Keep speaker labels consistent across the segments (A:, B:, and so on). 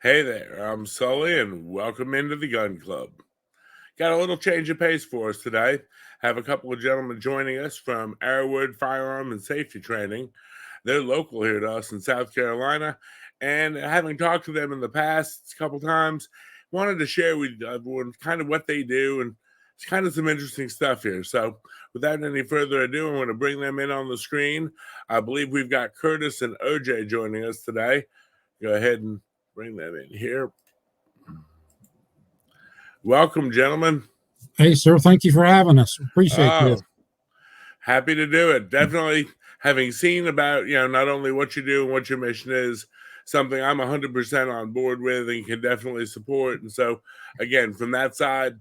A: Hey there, I'm Sully, and welcome into the Gun Club. Got a little change of pace for us today. Have a couple of gentlemen joining us from Arrowood Firearm and Safety Training. They're local here to us in South Carolina, and having talked to them in the past couple times, wanted to share with everyone kind of what they do and it's kind of some interesting stuff here. So, without any further ado, I'm going to bring them in on the screen. I believe we've got Curtis and OJ joining us today. Go ahead and bring them in here. Welcome, gentlemen.
B: Hey, sir. Thank you for having us. Appreciate this.
A: Happy to do it. Definitely having seen about, not only what you do and what your mission is, something I'm 100% on board with and can definitely support. And so, again, from that side,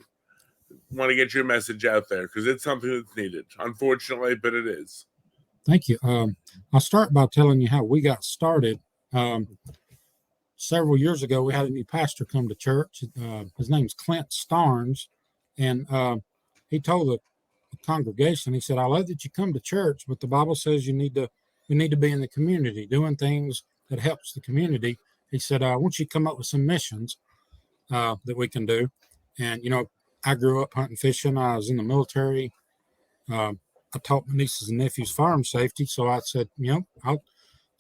A: want to get your message out there because it's something that's needed, unfortunately, but it is.
B: Thank you. I'll start by telling you how we got started. Several years ago, we had a new pastor come to church. His name's Clint Starnes, and he told the congregation, he said, "I love that you come to church, but the Bible says you need to be in the community, doing things that helps the community." He said, "I want you to come up with some missions that we can do." And I grew up hunting, fishing. I was in the military. I taught my nieces and nephews firearm safety, so I said,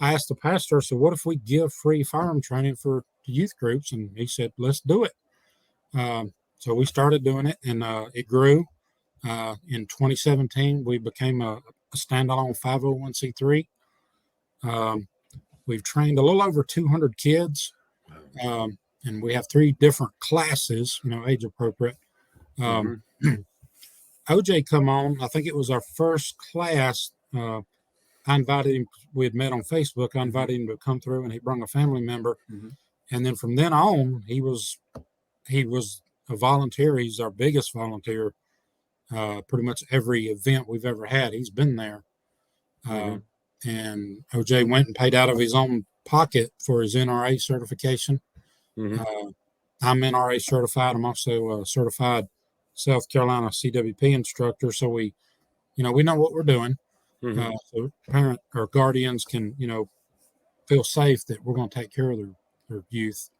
B: I asked the pastor, I said, "What if we give free firearm training for the youth groups?" And he said, "Let's do it." So we started doing it, and it grew. In 2017, we became a standalone 501c3. We've trained a little over 200 kids, and we have 3 different classes, age appropriate. OJ come on, I think it was our first class. I invited him. We had met on Facebook. I invited him to come through, and he brought a family member. And then from then on, he was a volunteer. He's our biggest volunteer. Pretty much every event we've ever had, he's been there. And OJ went and paid out of his own pocket for his NRA certification. I'm NRA certified. I'm also a certified South Carolina CWP instructor. So we know what we're doing. So parent or guardians can, feel safe that we're going to take care of their youth.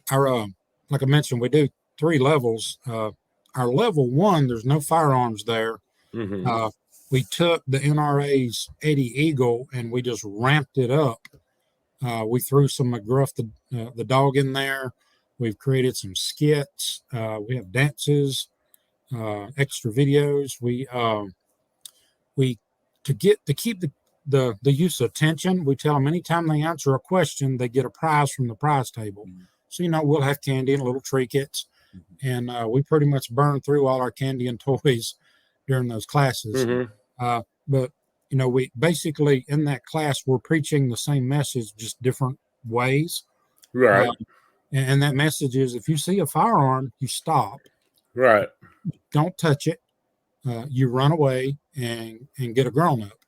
B: Our, like I mentioned, we do 3 levels. Our level 1, there's no firearms there. We took the NRA's 80 Eagle and we just ramped it up. We threw some McGruff the dog in there. We've created some skits. We have dances, extra videos. We to keep the youth's attention, we tell them anytime they answer a question, they get a prize from the prize table. So we'll have candy and little trinkets, and we pretty much burn through all our candy and toys during those classes. But we basically in that class we're preaching the same message, just different ways.
A: Right.
B: And that message is: if you see a firearm, you stop.
A: Right.
B: Don't touch it. You run away and get a grown up.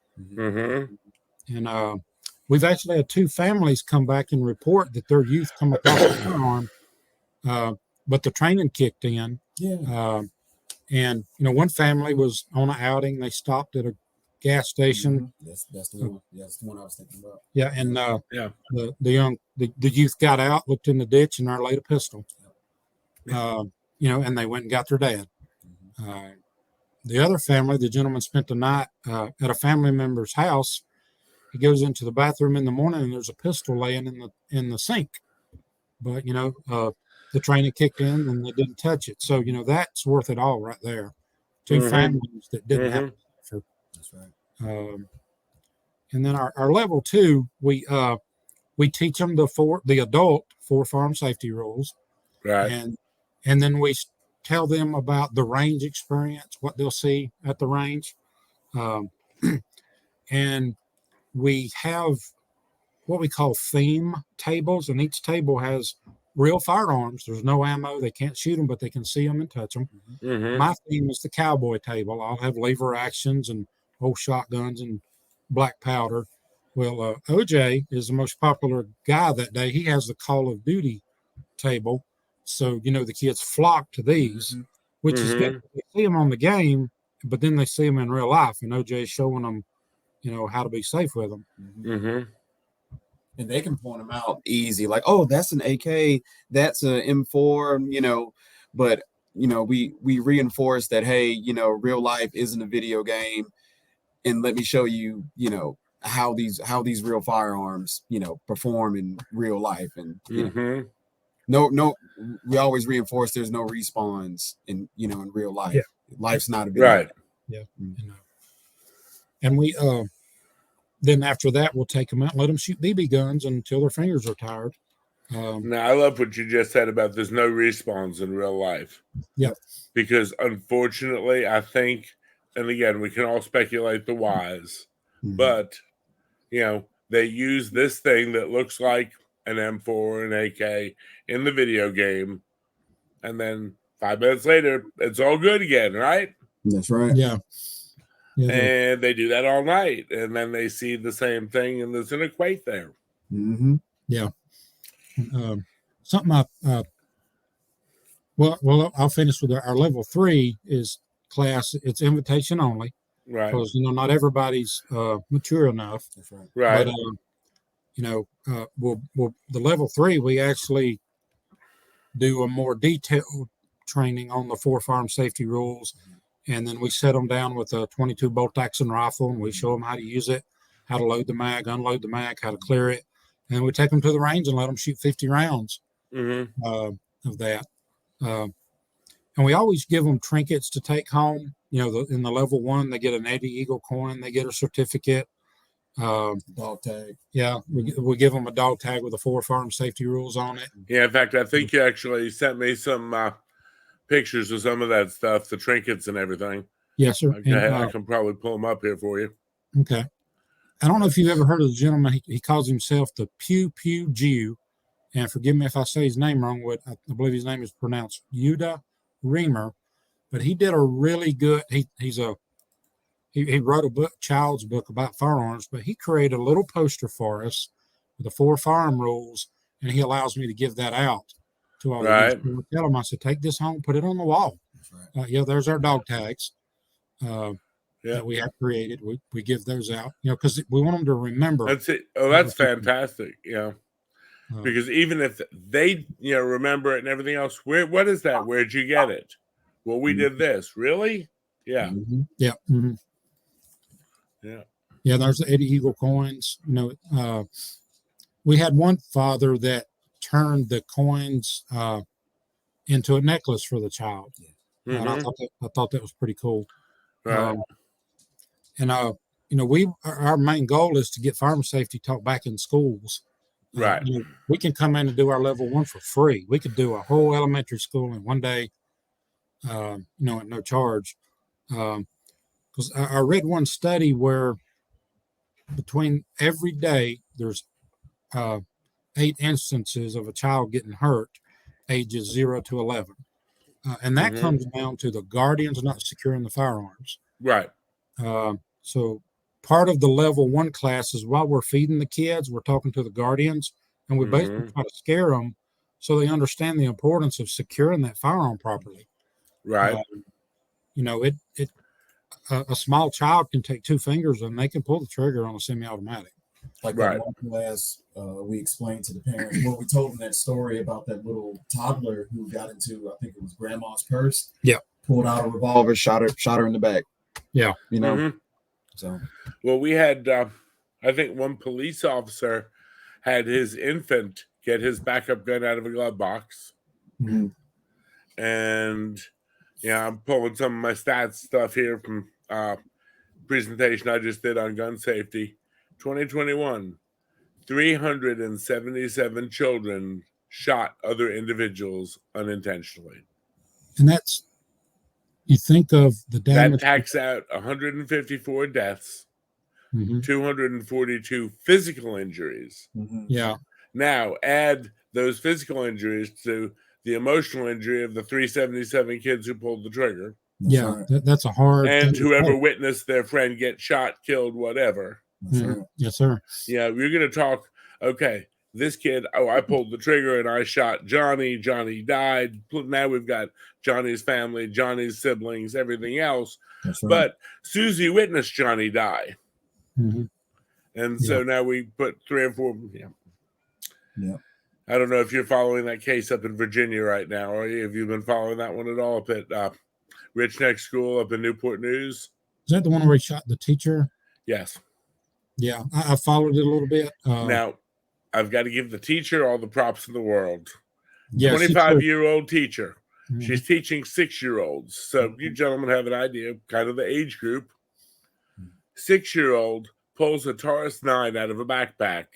B: And we've actually had 2 families come back and report that their youth come across a firearm, but the training kicked in. And one family was on an outing. They stopped at a gas station.
C: That's the one. Yeah, that's the one I was thinking about.
B: Yeah, and the youth got out, looked in the ditch, and there laid a pistol. And they went and got their dad. The other family, the gentleman spent the night at a family member's house. He goes into the bathroom in the morning, and there's a pistol laying in the sink. But the training kicked in, and they didn't touch it. So that's worth it all right there. 2 families that didn't have to.
C: That's right.
B: And then our level 2, we teach them the adult 4 firearm safety rules,
A: right?
B: And then we tell them about the range experience, what they'll see at the range. And we have what we call theme tables, and each table has real firearms. There's no ammo. They can't shoot them, but they can see them and touch them. My theme is the cowboy table. I'll have lever actions and old shotguns and black powder. Well, OJ is the most popular guy that day. He has the Call of Duty table. So, the kids flock to these, which is good. They see them on the game, but then they see them in real life. And OJ is showing them, how to be safe with them.
C: and they can point them out easy, like, oh, that's an AK, that's an M4, but we reinforce that, hey, real life isn't a video game, and let me show you, how these real firearms, perform in real life. And no, we always reinforce there's no respawns in real life.
B: Yeah.
C: Life's not a video.
A: Right.
B: Yeah. And we then after that we'll take them out and let them shoot BB guns until their fingers are tired.
A: Now, I love what you just said about there's no respawns in real life.
B: Yeah.
A: Because unfortunately, I think, and again, we can all speculate the whys, but, they use this thing that looks like an M4 or an AK in the video game, and then 5 minutes later, it's all good again, right?
C: That's right.
B: Yeah.
A: And they do that all night, and then they see the same thing, and there's an equate there.
B: Yeah. Something well, I'll finish with our level 3 is class. It's invitation only,
A: Right?
B: Because not everybody's mature enough.
C: That's right.
A: Right.
B: But we'll the level 3 we actually do a more detailed training on the 4 firearm safety rules, and then we set them down with a 22 bolt action rifle, and we show them how to use it, how to load the mag, unload the mag, how to clear it, and we take them to the range and let them shoot 50 rounds of that. And we always give them trinkets to take home. In the level 1, they get an Eddie Eagle coin, they get a certificate.
C: Dog tag.
B: Yeah, we give them a dog tag with the 4 firearm safety rules on it.
A: Yeah, in fact, I think you actually sent me some pictures of some of that stuff, the trinkets and everything.
B: Yes, sir.
A: Okay,
B: And,
A: I can probably pull them up here for you.
B: Okay. I don't know if you've ever heard of the gentleman. He calls himself the Pew Pew Jew. And forgive me if I say his name wrong, but I believe his name is pronounced Yuda Reamer. But he did a really good, he wrote a book, child's book about firearms, but he created a little poster for us with the 4 firearm rules, and he allows me to give that out to all
A: Right.
B: of you. I tell him, I said, take this home, put it on the wall.
C: That's
B: right. There's our dog tags that we have created. We give those out, because we want them to remember.
A: That's it. Oh, that's fantastic. Because even if they, remember it and everything else, what is that? Where'd you get it? Well, we did this. Really? Yeah.
B: Yeah.
A: Yeah.
B: Yeah. There's the Eddie Eagle coins. We had one father that turned the coins into a necklace for the child. And I thought that was pretty cool.
A: Right.
B: Our main goal is to get firearm safety taught back in schools.
A: Right.
B: We can come in and do our level 1 for free. We could do a whole elementary school in one day, at no charge. Because I read one study where between every day there's 8 instances of a child getting hurt, ages 0 to 11. And that comes down to the guardians not securing the firearms.
A: Right.
B: So part of the level 1 class is while we're feeding the kids, we're talking to the guardians, and we basically try to scare them so they understand the importance of securing that firearm properly.
A: Right.
B: A small child can take 2 fingers and they can pull the trigger on a semi-automatic.
C: Like that one class, we explained to the parents, we told them that story about that little toddler who got into, I think it was grandma's purse.
B: Yeah.
C: Pulled out a revolver, shot her in the back.
B: Yeah.
C: So,
A: well, we had, I think one police officer had his infant get his backup gun out of a glove box. And, I'm pulling some of my stats stuff here from presentation I just did on gun safety. 2021, 377 children shot other individuals unintentionally.
B: And that's, you think of the damage.
A: That tacks out 154 deaths, 242 physical injuries.
B: Yeah.
A: Now, add those physical injuries to the emotional injury of the 377 kids who pulled the trigger.
B: That's a hard.
A: And whoever witnessed their friend get shot, killed, whatever.
B: Yes, sir.
A: Yeah, we're going to talk, okay, this kid, I pulled the trigger and I shot Johnny. Johnny died. Now we've got Johnny's family, Johnny's siblings, everything else. But Susie witnessed Johnny die. And so now we put 3 or 4.
C: Yeah.
A: I don't know if you're following that case up in Virginia right now, or have you been following that one at all up at Rich Neck School up in Newport News?
B: Is that the one where he shot the teacher?
A: Yes.
B: Yeah, I followed it a little bit.
A: Now, I've got to give the teacher all the props in the world.
B: Yeah,
A: 25-year-old teacher.
B: Mhm.
A: She's teaching 6-year-olds. So you gentlemen have an idea of kind of the age group. 6-year-old pulls a Taurus 9 out of a backpack.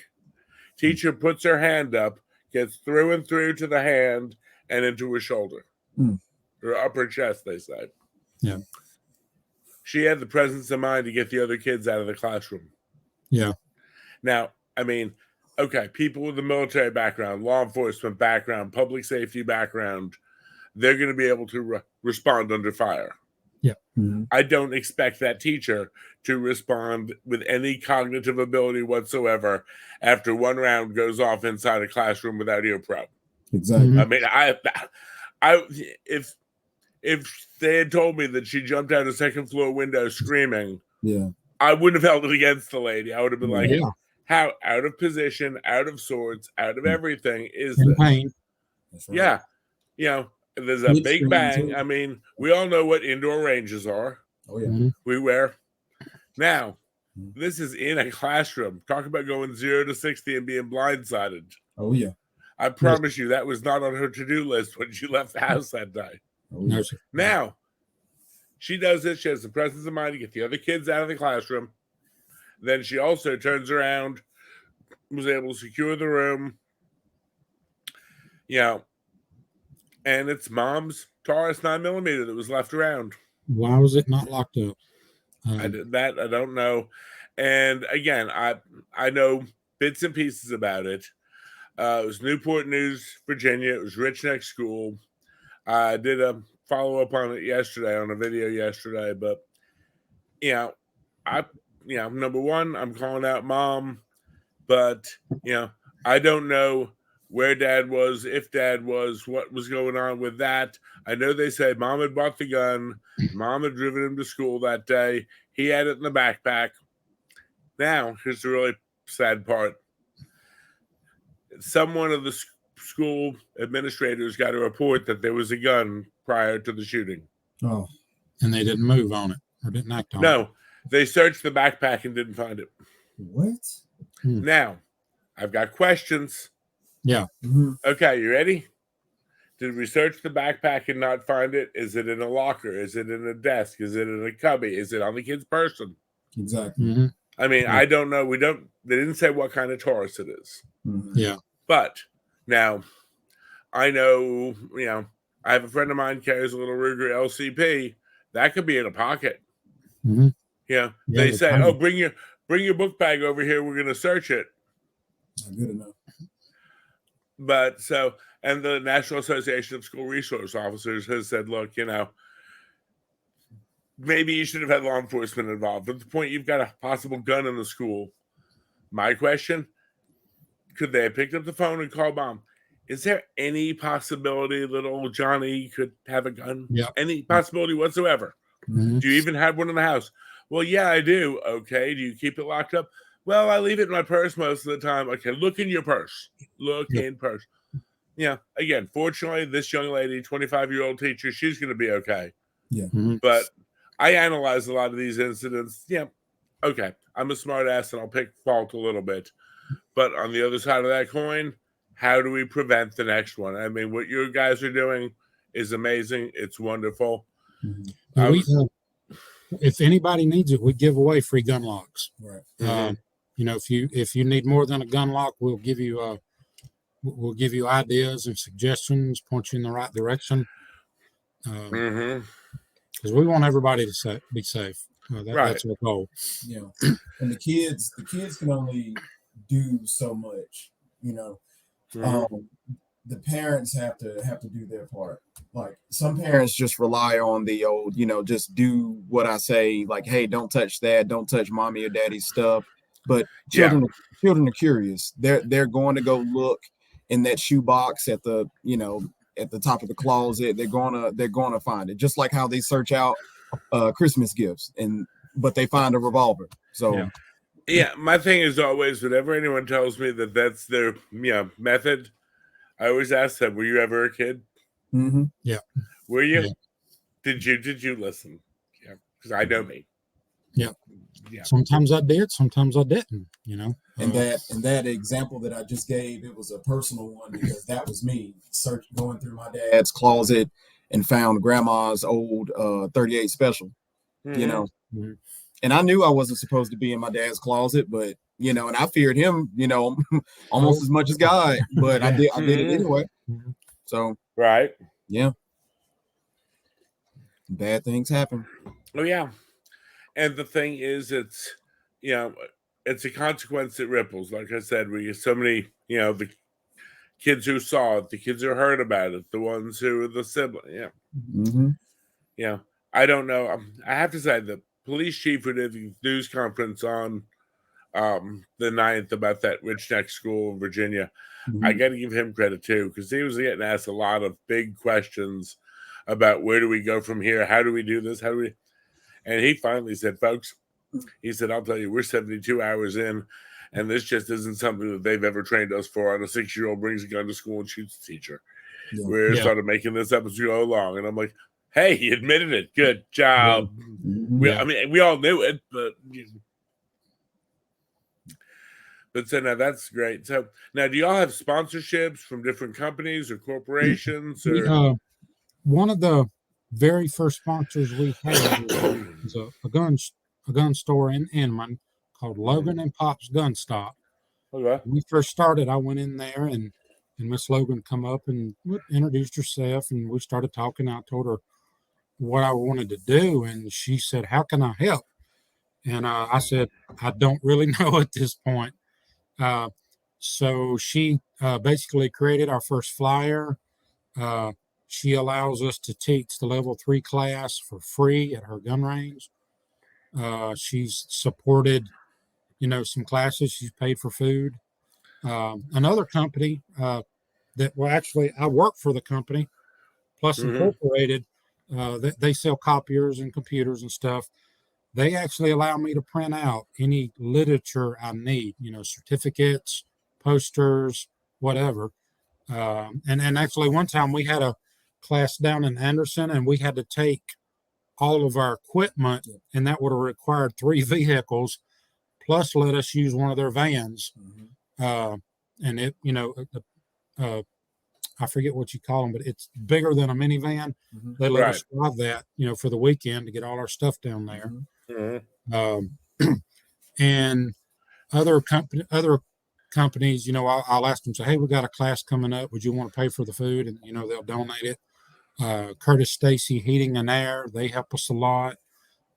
A: Teacher puts her hand up, gets through and through to the hand and into her shoulder. Her upper chest, they say.
B: Yeah.
A: She had the presence of mind to get the other kids out of the classroom.
B: Yeah.
A: Now, I mean, okay, people with a military background, law enforcement background, public safety background, they're going to be able to respond under fire.
B: Yeah.
A: I don't expect that teacher to respond with any cognitive ability whatsoever after one round goes off inside a classroom without ear prep.
C: Exactly.
A: I mean, I if they had told me that she jumped out a second floor window screaming, I wouldn't have held it against the lady. I would have been like, how out of position, out of sorts, out of everything is this?
B: Pain.
C: Right.
A: Yeah. You know, there's a big bang. I mean, we all know what indoor ranges are.
C: Oh, yeah.
A: We wear. Now, this is in a classroom. Talk about going 0 to 60 and being blindsided.
C: Oh, yeah.
A: I promise you that was not on her to-do list when she left the house that day.
C: Oh, yeah.
A: Now, she does this. She has the presence of mind to get the other kids out of the classroom. Then she also turns around, was able to secure the room. You know, and it's mom's Taurus 9mm that was left around.
B: Why was it not locked up?
A: I don't know. And again, I know bits and pieces about it. It was Newport News, Virginia. It was Rich Neck School. I did a follow-up on it yesterday, on a video yesterday. But, number one, I'm calling out mom. But, I don't know where dad was, if dad was, what was going on with that. I know they said mom had bought the gun. Mom had driven him to school that day. He had it in the backpack. Now, here's the really sad part. Someone of the school administrators got a report that there was a gun prior to the shooting.
B: Oh. And they didn't move on it or didn't act on it.
A: No, they searched the backpack and didn't find it.
C: What?
A: Now, I've got questions.
B: Yeah.
A: Okay, you ready? Did we search the backpack and not find it? Is it in a locker? Is it in a desk? Is it in a cubby? Is it on the kid's person?
C: Exactly.
A: I mean, I don't know. They didn't say what kind of Taurus it is.
B: Yeah.
A: But now I know, I have a friend of mine carries a little Ruger LCP. That could be in a pocket. They say, oh, bring your book bag over here. We're going to search it.
C: Not good enough.
A: But and the National Association of School Resource Officers has said, look, maybe you should have had law enforcement involved. At the point you've got a possible gun in the school, my question, could they have picked up the phone and called mom? Is there any possibility that old Johnny could have a gun?
B: Yeah.
A: Any possibility whatsoever? Do you even have one in the house? Well, yeah, I do. Okay. Do you keep it locked up? Well, I leave it in my purse most of the time. Okay, look in your purse. Look in purse. Again, fortunately, this young lady, 25-year-old teacher, she's going to be okay.
C: Yeah.
A: But I analyze a lot of these incidents. Yeah, okay, I'm a smart ass and I'll pick fault a little bit. But on the other side of that coin, how do we prevent the next one? I mean, what you guys are doing is amazing. It's wonderful.
B: If anybody needs it, we give away free gun locks.
C: Right.
B: If you need more than a gun lock, we'll give you ideas and suggestions, point you in the right direction. Because we want everybody to be safe. That's our goal.
C: Yeah, and the kids can only do so much. The parents have to do their part. Like some parents just rely on the old, just do what I say. Like, hey, don't touch that. Don't touch mommy or daddy's stuff. But children are curious. They're going to go look in that shoebox at the top of the closet. They're gonna find it. Just like how they search out Christmas gifts, but they find a revolver. So
A: Yeah, my thing is always whenever anyone tells me that that's their method, I always ask them, "Were you ever a kid?
C: Mm-hmm.
B: Yeah.
A: Were you?
B: Yeah.
A: Did you listen? Yeah, because I know me.
B: Yeah.
A: Yeah.
B: Sometimes I did, sometimes I didn't, you know.
C: And that example that I just gave, it was a personal one because that was me going through my dad's closet and found grandma's old 38 special, you know.
B: Mhm.
C: And I knew I wasn't supposed to be in my dad's closet, but and I feared him, almost as much as God, but
B: Yeah.
C: I did it anyway.
B: Mhm.
C: So
A: Right.
C: yeah, bad things happen.
A: Oh yeah. And the thing is, you know, it's a consequence that ripples. Like I said, we get so many, the kids who saw it, the kids who heard about it, the ones who were the sibling. Yeah.
C: Mm-hmm.
A: Yeah. I don't know. I have to say, the police chief who did the news conference on the 9th about that Rich Neck school in Virginia, I
C: Mm-hmm.
A: got to give him credit too, because he was getting asked a lot of big questions about where do we go from here? How do we do this? How do we? And he finally said, folks, he said, I'll tell you, we're 72 hours in, and this just isn't something that they've ever trained us for. And a 6-year-old brings a gun to school and shoots the teacher.
C: Yeah.
A: We're
B: Yeah.
A: sort of making this up as we go along. And I'm like, hey, he admitted it. Good job.
C: Mm-hmm.
A: I mean, we all knew it, but so now that's great. So now, do y'all have sponsorships from different companies or corporations? Or
B: One of the very first sponsors we had was a gun store in Inman called Logan and Pop's Gun Stop.
A: okay.
B: When we first started, I went in there and Miss Logan come up and introduced herself, and we started talking. I told her what I wanted to do, and she said, "How can I help?" And I said, "I don't really know at this point." Uh, so she basically created our first flyer. Uh, she allows us to teach the level 3 class for free at her gun range. She's supported, some classes. She's paid for food. Another company actually, I work for the company, Plus
A: Mm-hmm.
B: Incorporated. They sell copiers and computers and stuff. They actually allow me to print out any literature I need, certificates, posters, whatever. And actually, one time we had a class down in Anderson, and we had to take all of our equipment, and that would have required 3 vehicles, plus let us use one of their vans. Uh, and it, uh, I forget what you call them, but it's bigger than a minivan. They let
A: Right.
B: us drive that, for the weekend to get all our stuff down there.
A: Mm-hmm.
B: And other companies, I'll ask them, say, hey, we got a class coming up. Would you want to pay for the food? And, they'll donate it. Curtis Stacy Heating and Air, they help us a lot.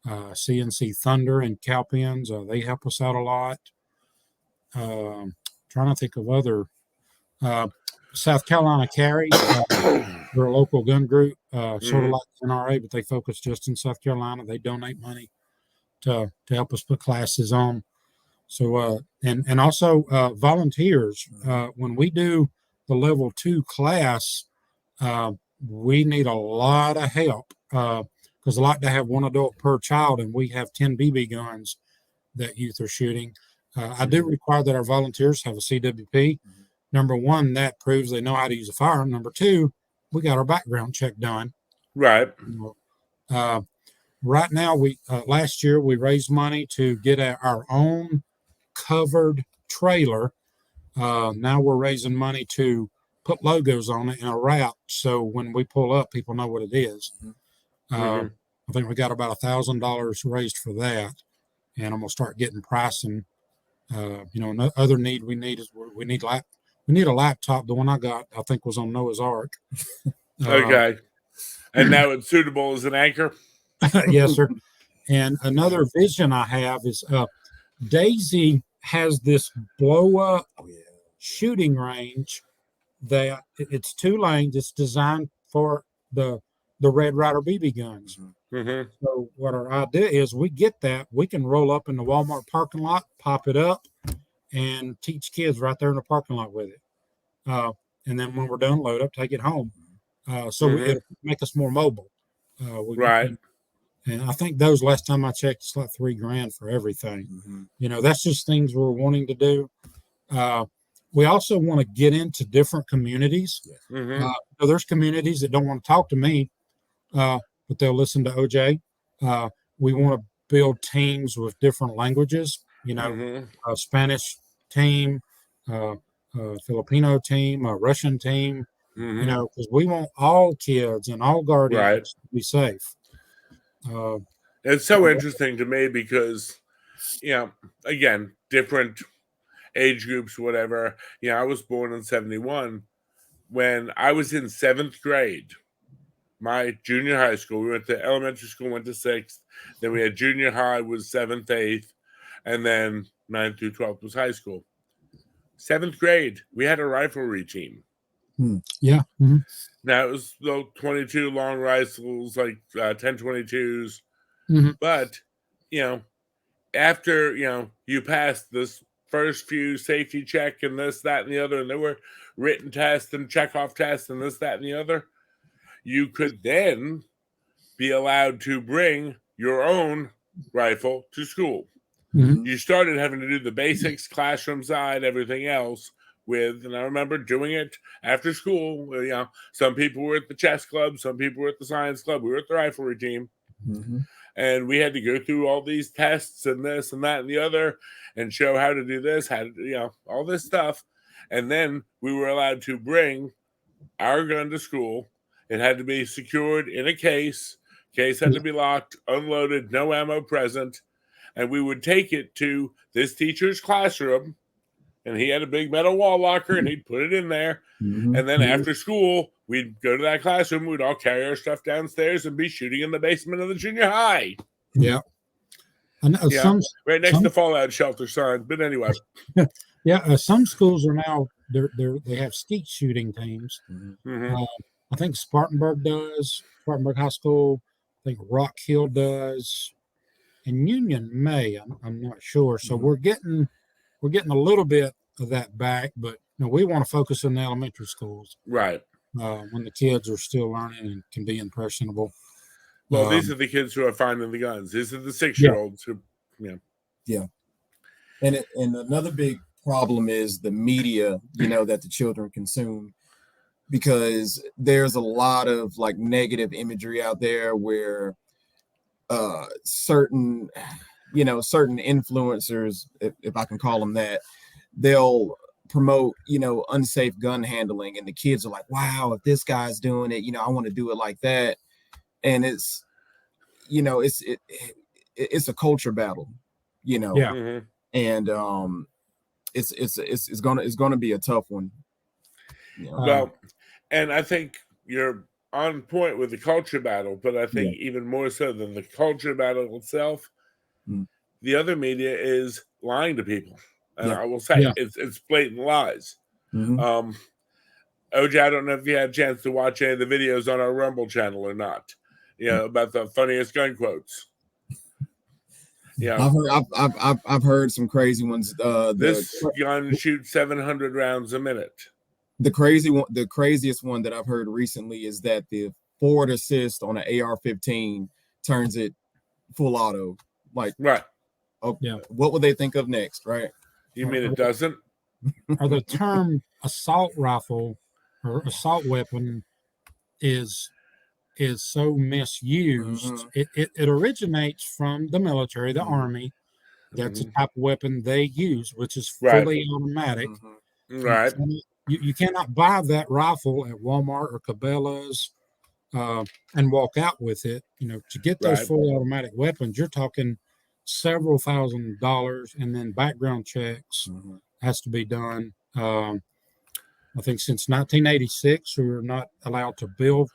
B: CNC Thunder and Calpins, they help us out a lot. Trying to think of other. South Carolina Carry, they're a local gun group, sort of like NRA, but they focus just in South Carolina. They donate money to help us put classes on. So, and also volunteers. When we do the level 2 class, we need a lot of help because I like to have one adult per child, and we have 10 BB guns that youth are shooting. I do require that our volunteers have a CWP. Number one, that proves they know how to use a firearm. Number two, we got our background check done.
A: Right.
B: Right now, we last year we raised money to get our own covered trailer. Now we're raising money to put logos on it and a wrap, so when we pull up, people know what it is. I think we got about $1,000 raised for that, and I'm gonna start getting pricing. Another need we need is we need a laptop. The one I got, I think, was on Noah's Ark.
A: Okay. And now it's suitable as an anchor.
B: Yes, sir. And another vision I have is Daisy has this blow up shooting range that it's 2 lanes. It's designed for the Red Ryder BB guns.
A: Mm-hmm.
B: So what our idea is, we get that, we can roll up in the Walmart parking lot, pop it up, and teach kids right there in the parking lot with it. And then when we're done, load up, take it home. So it'll make us more mobile.
A: Right.
B: And I think those last time I checked, it's like $3,000 for everything.
C: Mm-hmm.
B: That's just things we're wanting to do. We also want to get into different communities.
A: Mm-hmm.
B: So there's communities that don't want to talk to me, but they'll listen to OJ. We want to build teams with different languages,
A: Mm-hmm.
B: a Spanish team, a Filipino team, a Russian team,
A: Mm-hmm.
B: because we want all kids and all guardians
A: Right.
B: to be safe.
A: It's so interesting to me because, again, different age groups, whatever. I was born in 71. When I was in 7th grade, my junior high school, we went to elementary school, went to 6th. Then we had junior high was 7th, 8th. And then 9th through 12th was high school. 7th grade, we had a riflery team.
B: Yeah. Mm-hmm.
A: Now, it was the 22 long rifles, like 1022s.
B: Mm-hmm.
A: But, after, you passed this first few safety check and this, that, and the other, and there were written tests and checkoff tests and this, that, and the other, you could then be allowed to bring your own rifle to school.
B: Mm-hmm.
A: You started having to do the basics, classroom side, everything else and I remember doing it after school. Some people were at the chess club, some people were at the science club, we were at the riflery team.
C: Mm-hmm.
A: And we had to go through all these tests and this and that and the other and show how to do this, how to, all this stuff. And then we were allowed to bring our gun to school. It had to be secured in a case. Case had to be locked, unloaded, no ammo present. And we would take it to this teacher's classroom. And he had a big metal wall locker and he'd put it in there.
C: Mm-hmm.
A: And then after school, we'd go to that classroom. We'd all carry our stuff downstairs and be shooting in the basement of the junior high.
B: Yeah. I know
A: right next to Fallout Shelter sign. But anyway.
B: Yeah. Some schools are now, they have skeet shooting teams.
A: Mm-hmm.
B: I think Spartanburg does. Spartanburg High School. I think Rock Hill does. And Union may. I'm not sure. So we're getting a little bit of that back, but we want to focus on the elementary schools,
A: right?
B: When the kids are still learning and can be impressionable.
A: Well, these are the kids who are finding the guns. These are the 6-year-olds who,
C: yeah. And another big problem is the media, that the children consume, because there's a lot of like negative imagery out there where certain influencers, if I can call them that, they'll promote, unsafe gun handling, and the kids are like, wow, if this guy's doing it, I want to do it like that. And it's, it's a culture battle,
A: Mm-hmm.
C: and it's gonna be a tough one.
A: Well, and I think you're on point with the culture battle, but I think even more so than the culture battle itself, the other media is lying to people. And I will say it's blatant lies.
C: Mm-hmm.
A: OJ, I don't know if you had a chance to watch any of the videos on our Rumble channel or not. About the funniest gun quotes.
C: I've heard some crazy ones.
A: This gun shoots 700 rounds a minute.
C: The craziest one that I've heard recently is that the forward assist on an AR-15 turns it full auto. Like,
A: right?
C: Oh, yeah. What would they think of next, right?
A: You mean it doesn't?
B: Or the term assault rifle or assault weapon is so misused.
C: Mm-hmm.
B: It originates from the military, the Army. That's a type of weapon they use, which is fully automatic.
A: Right.
B: You cannot buy that rifle at Walmart or Cabela's and walk out with it. To get those fully automatic weapons, you're talking several $1,000s, and then background checks has to be done. I think since 1986, we were not allowed to build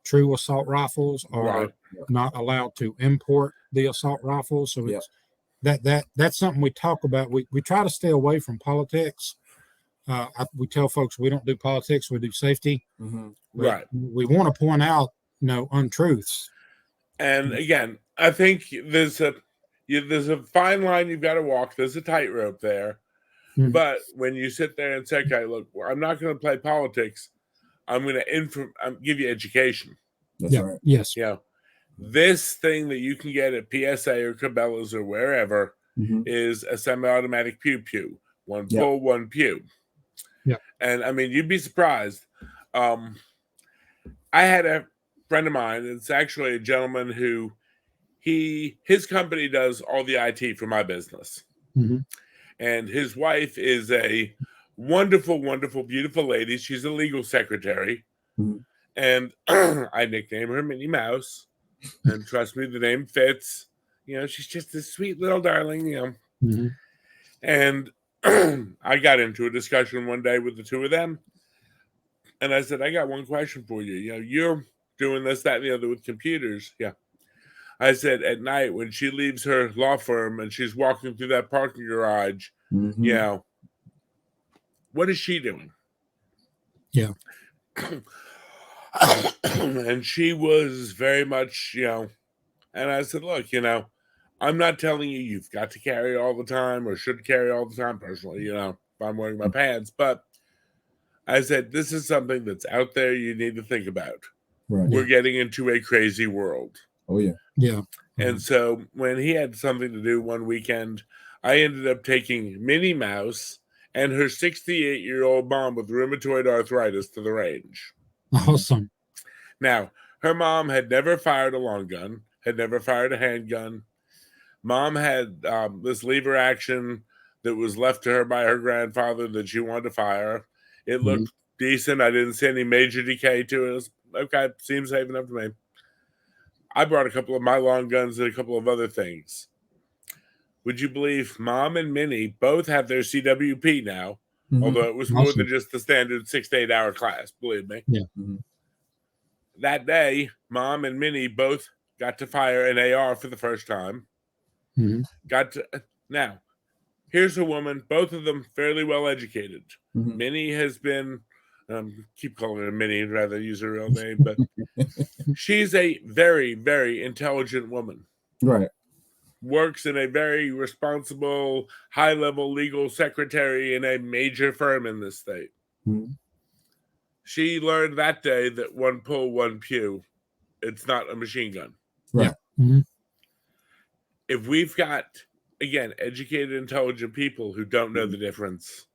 B: true assault rifles, or not allowed to import the assault rifles. So it's that's something we talk about. We try to stay away from politics. We tell folks we don't do politics, we do safety.
A: Right.
B: We want to point out, untruths.
A: And again, I think there's a fine line you've got to walk. There's a tightrope there. But when you sit there and say, okay, look, I'm not going to play politics. I'm going to give you education.
C: That's right.
B: Yes.
A: This thing that you can get at PSA or Cabela's or wherever is a semi-automatic pew-pew. One pull, one pew.
B: Yeah.
A: And I mean, you'd be surprised. I had a friend of mine, it's actually a gentleman who his company does all the IT for my business. And his wife is a wonderful, wonderful, beautiful lady. She's a legal secretary. And I nickname her Minnie Mouse. And trust me, the name fits. You know, she's just this sweet little darling, you know. And I got into a discussion one day with the two of them. And I said, I got one question for you. You know, you're doing this, that, and the other with computers. Yeah. I said, at night when she leaves her law firm and she's walking through that parking garage, you know, what is she doing?
B: Yeah.
A: And she was very much, you know, and I said, look, you know, I'm not telling you you've got to carry all the time or should carry all the time personally, you know, if I'm wearing my pants. But I said, this is something that's out there you need to think about.
C: Right.
A: We're getting into a crazy world.
C: Oh, yeah.
B: Yeah.
A: And so when he had something to do one weekend, I ended up taking Minnie Mouse and her 68-year-old mom with rheumatoid arthritis to the range.
B: Awesome.
A: Now, her mom had never fired a long gun, had never fired a handgun. Mom had this lever action that was left to her by her grandfather that she wanted to fire. It looked decent. I didn't see any major decay to it. It was, okay, seems safe enough to me. I brought a couple of my long guns and a couple of other things. Would you believe Mom and Minnie both have their CWP now, although it was more than just the standard 6 to 8 hour class, believe me.
B: Yeah.
A: That day, Mom and Minnie both got to fire an AR for the first time. Now, here's a woman, both of them fairly well educated. Minnie has been, keep calling her Minnie, I'd rather use her real name, but she's a very, very intelligent woman.
C: Right.
A: Works in a very responsible, high-level legal secretary in a major firm in this state. She learned that day that one pull, one pew, it's not a machine gun.
C: Right.
A: If we've got, again, educated, intelligent people who don't know the difference,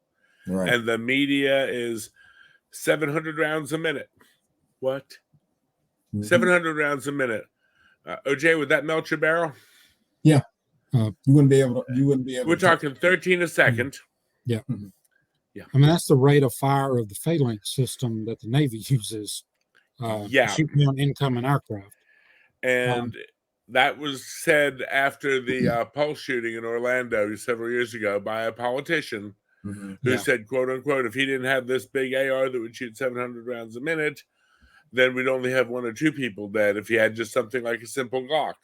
A: and the media is 700 rounds a minute. What? 700 rounds a minute. OJ, would that melt your barrel?
C: Yeah. You wouldn't be able to.
A: We're talking 13 a second.
B: Yeah. I mean, that's the rate of fire of the phalanx system that the Navy uses. To shoot down incoming aircraft.
A: And that was said after the Pulse shooting in Orlando several years ago by a politician who said, quote unquote, if he didn't have this big AR that would shoot 700 rounds a minute, then we'd only have 1 or 2 people dead if he had just something like a simple Glock.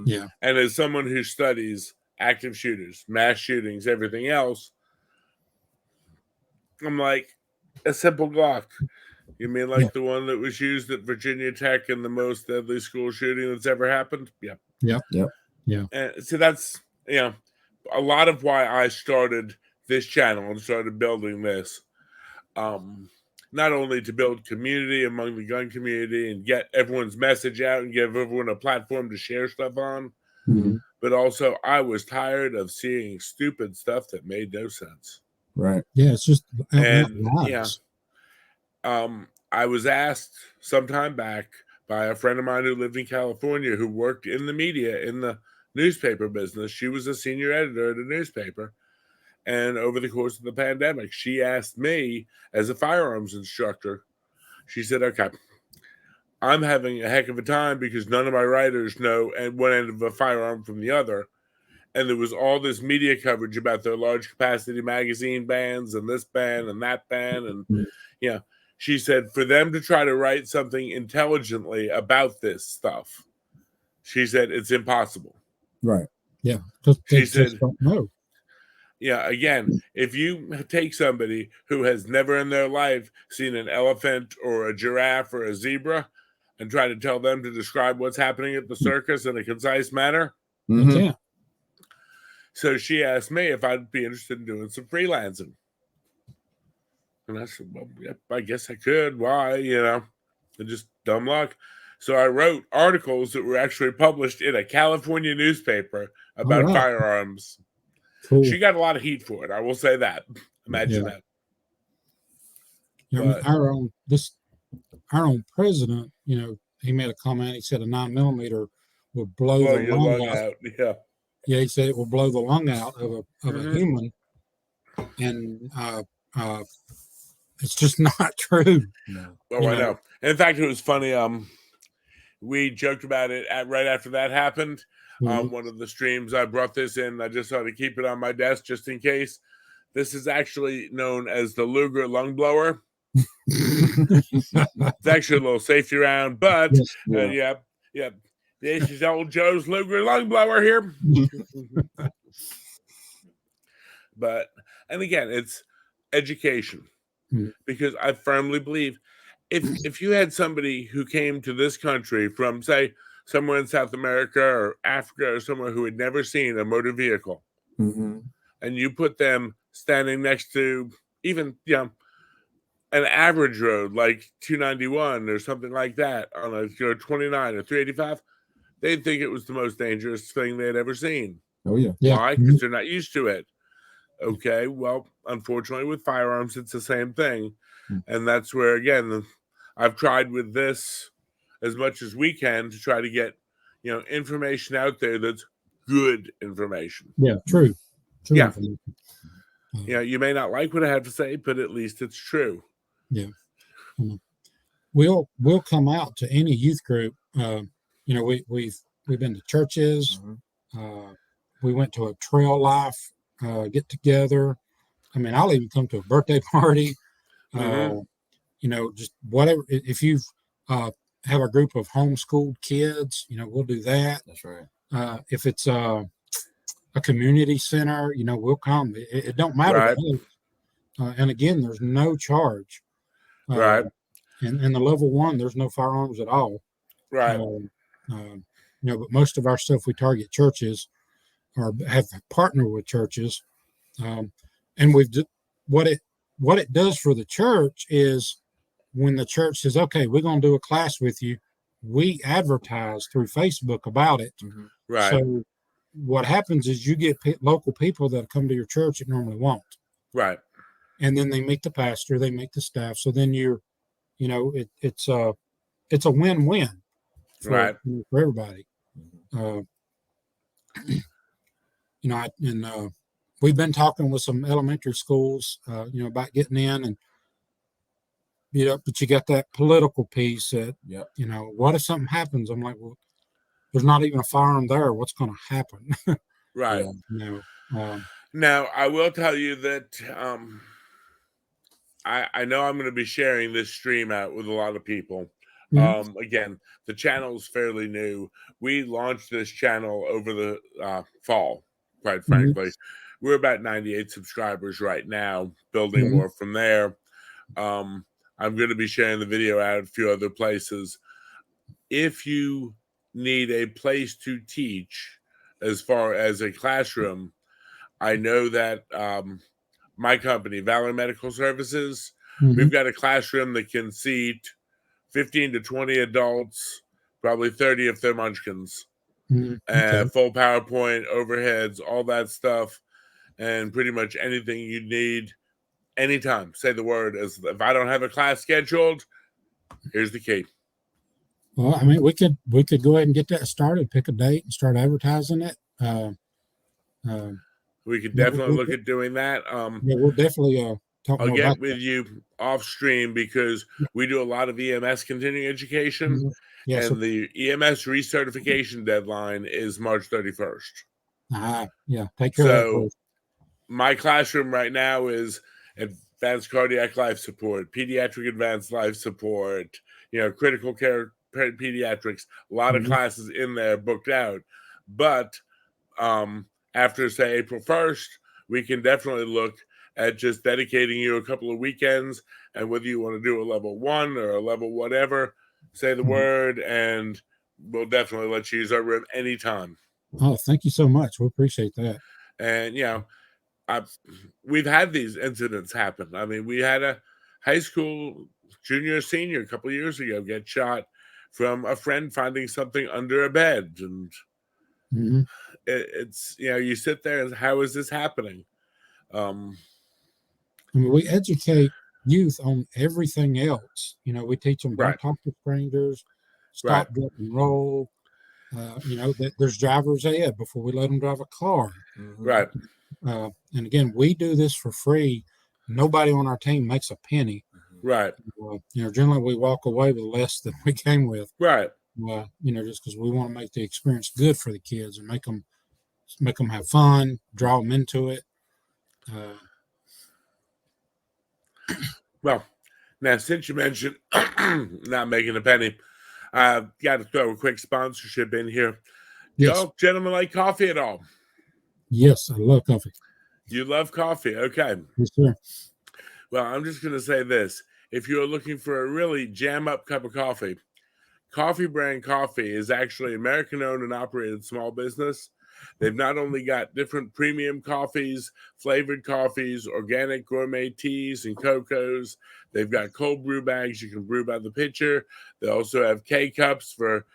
B: Yeah.
A: And as someone who studies active shooters, mass shootings, everything else, I'm like, a simple Glock. You mean like the one that was used at Virginia Tech in the most deadly school shooting that's ever happened? Yeah. And so that's, you know, a lot of why I started this channel and started building this. Not only to build community among the gun community and get everyone's message out and give everyone a platform to share stuff on, but also I was tired of seeing stupid stuff that made no sense.
C: Right.
B: Yeah, it's just
A: I was asked some time back by a friend of mine who lived in California who worked in the media, in the newspaper business. She was a senior editor at a newspaper. And over the course of the pandemic, she asked me as a firearms instructor, she said, okay, I'm having a heck of a time because none of my writers know at one end of a firearm from the other. And there was all this media coverage about their large capacity magazine bans and this ban and that ban. And, she said, for them to try to write something intelligently about this stuff, she said, it's impossible.
C: Right.
B: Yeah.
A: She said,
B: don't know.
A: Yeah, again, if you take somebody who has never in their life seen an elephant or a giraffe or a zebra and try to tell them to describe what's happening at the circus in a concise manner.
B: Yeah.
A: So she asked me if I'd be interested in doing some freelancing. And I said, well, yep, I guess I could. Why? And just dumb luck. So I wrote articles that were actually published in a California newspaper about
B: right.
A: firearms.
B: Cool.
A: She got a lot of heat for it. I will say that. Imagine that.
B: Yeah, I mean, our own president, he made a comment. He said a 9mm will blow the
A: your
B: lung
A: lung
B: out.
A: out. Yeah.
B: Yeah, he said it will blow the lung out of a human, and it's just not true.
C: No.
A: Oh, I know. In fact, it was funny. We joked about it right after that happened. One of the streams, I brought this in. I just thought to keep it on my desk just in case. This is actually known as the Luger lung blower. It's actually a little safety round, but yeah. This is old Joe's Luger lung blower here. But, and again, it's education, because I firmly believe if you had somebody who came to this country from, say, somewhere in South America or Africa or somewhere who had never seen a motor vehicle, and you put them standing next to even an average road like 291 or something like that on a 29 or 385, they'd think it was the most dangerous thing they'd ever seen.
C: Oh yeah.
A: Why? Because they're not used to it. Okay, well, unfortunately, with firearms, it's the same thing. And that's where, again, I've tried with this as much as we can to try to get, information out there that's good information.
B: Yeah, true
A: Yeah.
B: information.
A: You may not like what I have to say, but at least it's true.
B: Yeah. We'll come out to any youth group. We've been to churches. We went to a trail life get together. I mean, I'll even come to a birthday party. Just whatever. If you have a group of homeschooled kids, we'll do that.
C: That's right.
B: If it's a community center, we'll come. It don't matter.
A: Right.
B: And again, there's no charge.
A: Right.
B: And the level 1, there's no firearms at all.
A: Right.
B: But most of our stuff, we target churches or have partnered with churches. And what it does for the church is when the church says, okay, we're going to do a class with you, we advertise through Facebook about it.
A: Right.
B: So what happens is you get local people that come to your church that normally won't.
A: Right.
B: And then they meet the pastor, they meet the staff. So then it's a win-win for everybody. We've been talking with some elementary schools, about getting in, and but you got that political piece that, what if something happens? I'm like, well, there's not even a firearm there. What's going to happen?
A: Right. Now, I will tell you that I know I'm going to be sharing this stream out with a lot of people. Again, the channel is fairly new. We launched this channel over the fall, quite frankly. We're about 98 subscribers right now, building more from there. I'm going to be sharing the video out a few other places. If you need a place to teach as far as a classroom, I know that my company, Valor Medical Services, we've got a classroom that can seat 15 to 20 adults, probably 30 if they're munchkins. Full PowerPoint, overheads, all that stuff, and pretty much anything you need anytime. Say the word. If I don't have a class scheduled, here's the key.
B: Well, I mean, we could go ahead and get that started, pick a date and start advertising it.
A: We could definitely look at doing that.
B: We'll definitely talk more
A: I'll get
B: about
A: with you off stream because we do a lot of EMS continuing education, and the EMS recertification deadline is March 31st.
B: Take care of that.
A: My classroom right now is advanced cardiac life support, pediatric advanced life support, critical care pediatrics, a lot of classes in there booked out. But after, say, April 1st, we can definitely look at just dedicating you a couple of weekends, and whether you want to do a level 1 or a level whatever, say the word, and we'll definitely let you use our room anytime.
B: Oh, thank you so much. We appreciate that.
A: And, we've had these incidents happen. I mean, we had a high school junior, senior a couple of years ago get shot from a friend finding something under a bed. And
B: Mhm.
A: it's, you sit there and how is this happening?
B: I mean, we educate youth on everything else. We teach them
A: Right,
B: don't talk to strangers,
A: right,
B: stop, drop, and roll. That there's driver's ed before we let them drive a car.
C: Mhm.
A: right,
B: And again, we do this for free. Nobody on our team makes a penny.
A: right,
B: Generally we walk away with less than we came with.
A: right.
B: Just because we want to make the experience good for the kids and make them have fun, draw them into it. Uh,
A: Well, now since you mentioned not making a penny, I've got to throw a quick sponsorship in here. Do
B: yes,
A: y'all gentlemen like coffee at all?
B: yes, I love coffee.
A: You love coffee, okay.
B: Yes, sir.
A: Well, I'm just going to say this. If you're looking for a really jam up cup of coffee, Coffee Brand Coffee is actually American owned and operated small business. They've not only got different premium coffees, flavored coffees, organic gourmet teas and cocos. They've got cold brew bags you can brew by the pitcher. They also have K cups for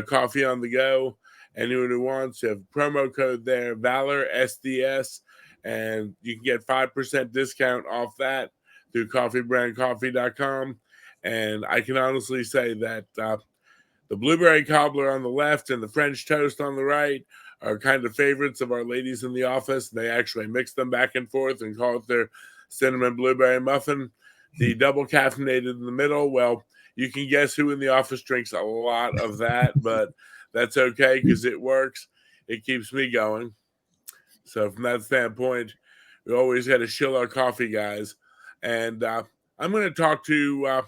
A: coffee on the go. Anyone who wants, you have a promo code there, Valor SDS, and you can get 5% discount off that through coffeebrandcoffee.com. And I can honestly say that the blueberry cobbler on the left and the French toast on the right are kind of favorites of our ladies in the office. They actually mix them back and forth and call it their cinnamon blueberry muffin. The double caffeinated in the middle, well, you can guess who in the office drinks a lot of that, but that's okay because it works. It keeps me going. So from that standpoint, we always got to shill our coffee, guys. And I'm going to talk to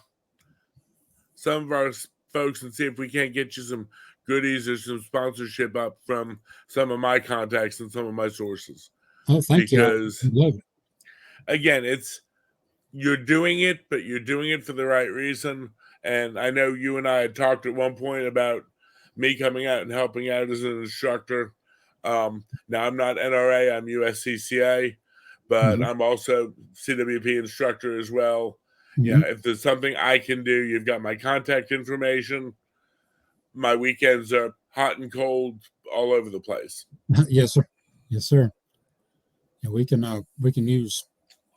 A: some of our folks and see if we can't get you some goodies or some sponsorship up from some of my contacts and some of my sources.
B: Oh, thank you. I
A: Because
B: love it.
A: again, you're doing it, but you're doing it for the right reason. And I know you and I had talked at one point about me coming out and helping out as an instructor. Now I'm not NRA, I'm USCCA, but
B: Mhm.
A: I'm also CWP instructor as well. Yeah,
B: Mhm.
A: if there's something I can do, you've got my contact information. My weekends are hot and cold all over the place.
B: Yes, sir. Yes, sir. Yeah, we can use.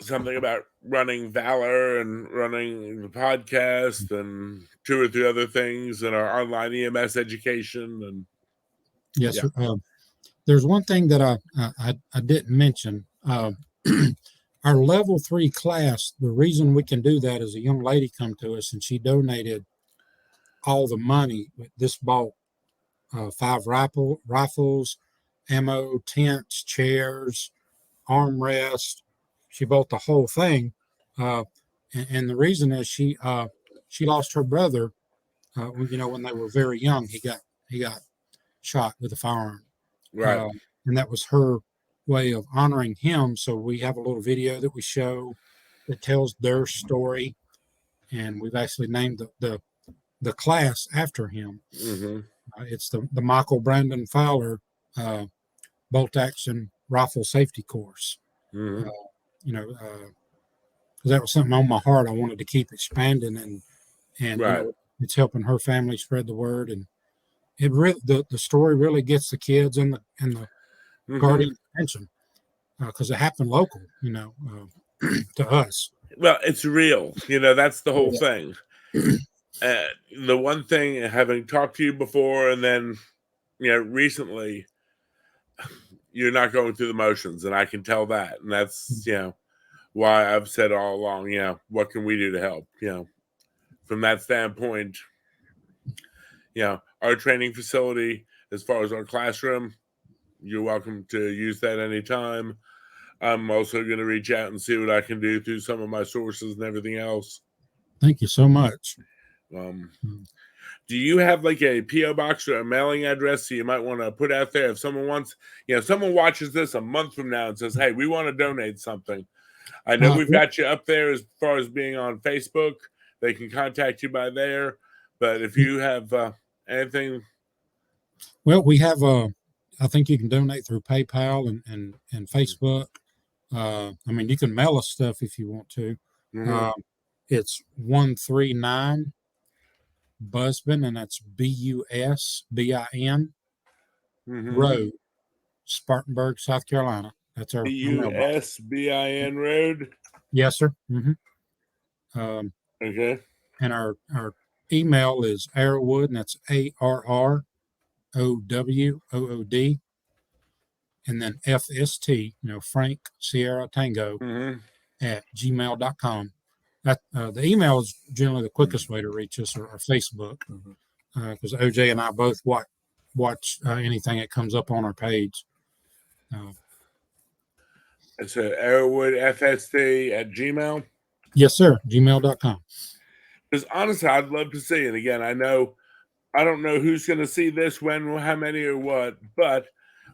A: Something about running Valor and running the podcast and two or three other things and our online EMS education. And
B: Yes,
A: yeah,
B: sir. There's one thing that I didn't mention. Our level 3 class. The reason we can do that is a young lady come to us and she donated all the money. This bought 5 rifles, ammo, tents, chairs, armrest. She bought the whole thing, uh, and the reason is she lost her brother. When they were very young, he got shot with a firearm,
A: right.
B: uh, and that was her way of honoring him. So we have a little video that we show that tells their story, and we've actually named the class after him.
A: Mm-hmm.
B: It's the Michael Brandon Fowler uh, bolt action rifle safety course. Uh,
A: Mm-hmm.
B: you know, because that was something on my heart. I wanted to keep expanding, and
A: Right.
B: it's helping her family spread the word, and it really the story really gets the kids and the
A: Mm-hmm.
B: guardian attention because it happened local, to us.
A: Well, it's real. That's the whole
B: Yeah.
A: thing. Uh, the one thing, having talked to you before and then, recently, you're not going through the motions, and I can tell that. And that's, why I've said all along, what can we do to help? From that standpoint, our training facility, as far as our classroom, you're welcome to use that anytime. I'm also going to reach out and see what I can do through some of my sources and everything else.
B: Thank you so much.
A: Um,
B: Mm.
A: do you have like a PO box or a mailing address that you might want to put out there if someone wants, someone watches this a month from now and says, "Hey, we want to donate something." I know we've
B: Well,
A: got you up there as far as being on Facebook. They can contact you by there. But if you have anything,
B: we have I think you can donate through PayPal and Facebook. I mean, you can mail us stuff if you want to.
A: mhm,
B: Uh, it's 139 Busbin, and that's Busbin
A: Mm-hmm.
B: Road, Spartanburg, South Carolina. That's our mailbox.
A: Busbin Road.
B: Yes, sir.
A: Okay.
B: And our email is Arrowood, and that's ARROWOOD, and then FST, Frank Sierra Tango
A: Mm-hmm.
B: at gmail.com. That the email is generally the quickest way to reach us, or Facebook, because OJ and I both watch anything that comes up on our page.
A: It's Arrowood FST at Gmail.
B: Yes, sir. Gmail.com.
A: Because honestly, I'd love to see it again. I don't know who's going to see this, when, how many, or what, but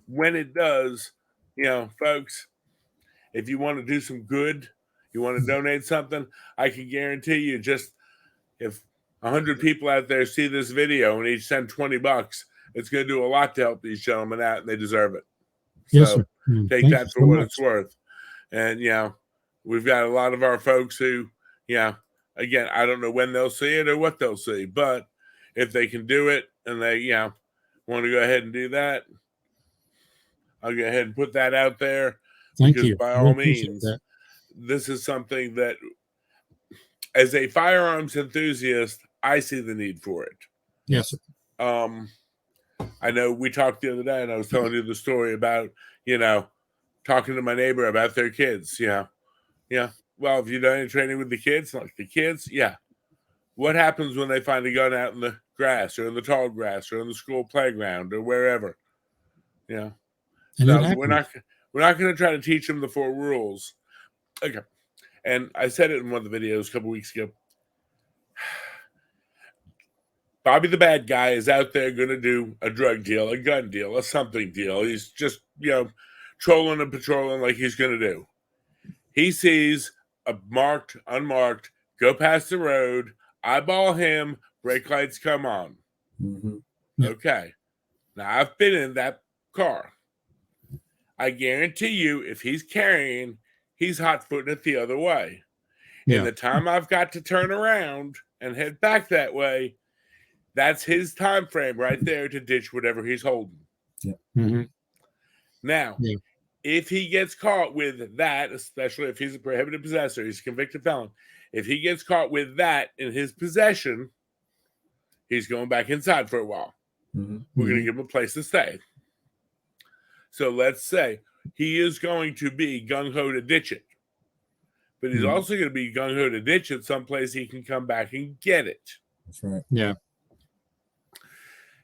A: when it does, folks, if you want to do some good, you want to donate something, I can guarantee you, just if 100 people out there see this video and each send $20, it's going to do a lot to help these gentlemen out, and they deserve it.
B: Yes,
A: So
B: sir.
A: take
B: Thank
A: that
B: you
A: for
B: so
A: what
B: much.
A: it's worth. And, we've got a lot of our folks who, again, I don't know when they'll see it or what they'll see, but if they can do it and they, want to go ahead and do that, I'll go ahead and put that out there.
B: Thank
A: Because
B: you.
A: by
B: We
A: all
B: appreciate
A: means,
B: that.
A: this is something that, as a firearms enthusiast, I see the need for it.
B: Yes, sir.
A: I know we talked the other day, and I was telling you the story about, talking to my neighbor about their kids. Yeah. Well, have you done any training with the kids? Like, the kids? Yeah. What happens when they find a gun out in the grass, or in the tall grass, or in the school playground, or wherever?
B: And
A: No,
B: it happens.
A: we're not going to try to teach them the 4 rules. Okay. And I said it in one of the videos a couple weeks ago. Bobby the bad guy is out there going to do a drug deal, a gun deal, a something deal. He's just, trolling and patrolling like he's going to do. He sees a marked, unmarked, go past the road, eyeball him, brake lights come on.
C: Mm-hmm.
B: Yeah.
A: Okay. Now, I've been in that car. I guarantee you, if he's carrying, he's hot-footing it the other way.
B: Yeah.
A: In the time I've got to turn around and head back that way, that's his time frame right there to ditch whatever he's holding.
C: Yeah.
B: Mm-hmm.
A: Now,
B: Yeah.
A: if he gets caught with that, especially if he's a prohibited possessor, he's a convicted felon. If he gets caught with that in his possession, he's going back inside for a while.
C: Mm-hmm.
A: We're going to give him a place to stay. So let's say he is going to be gung-ho to ditch it. But he's also going to be gung-ho to ditch it someplace he can come back and get it.
C: That's right.
B: Yeah.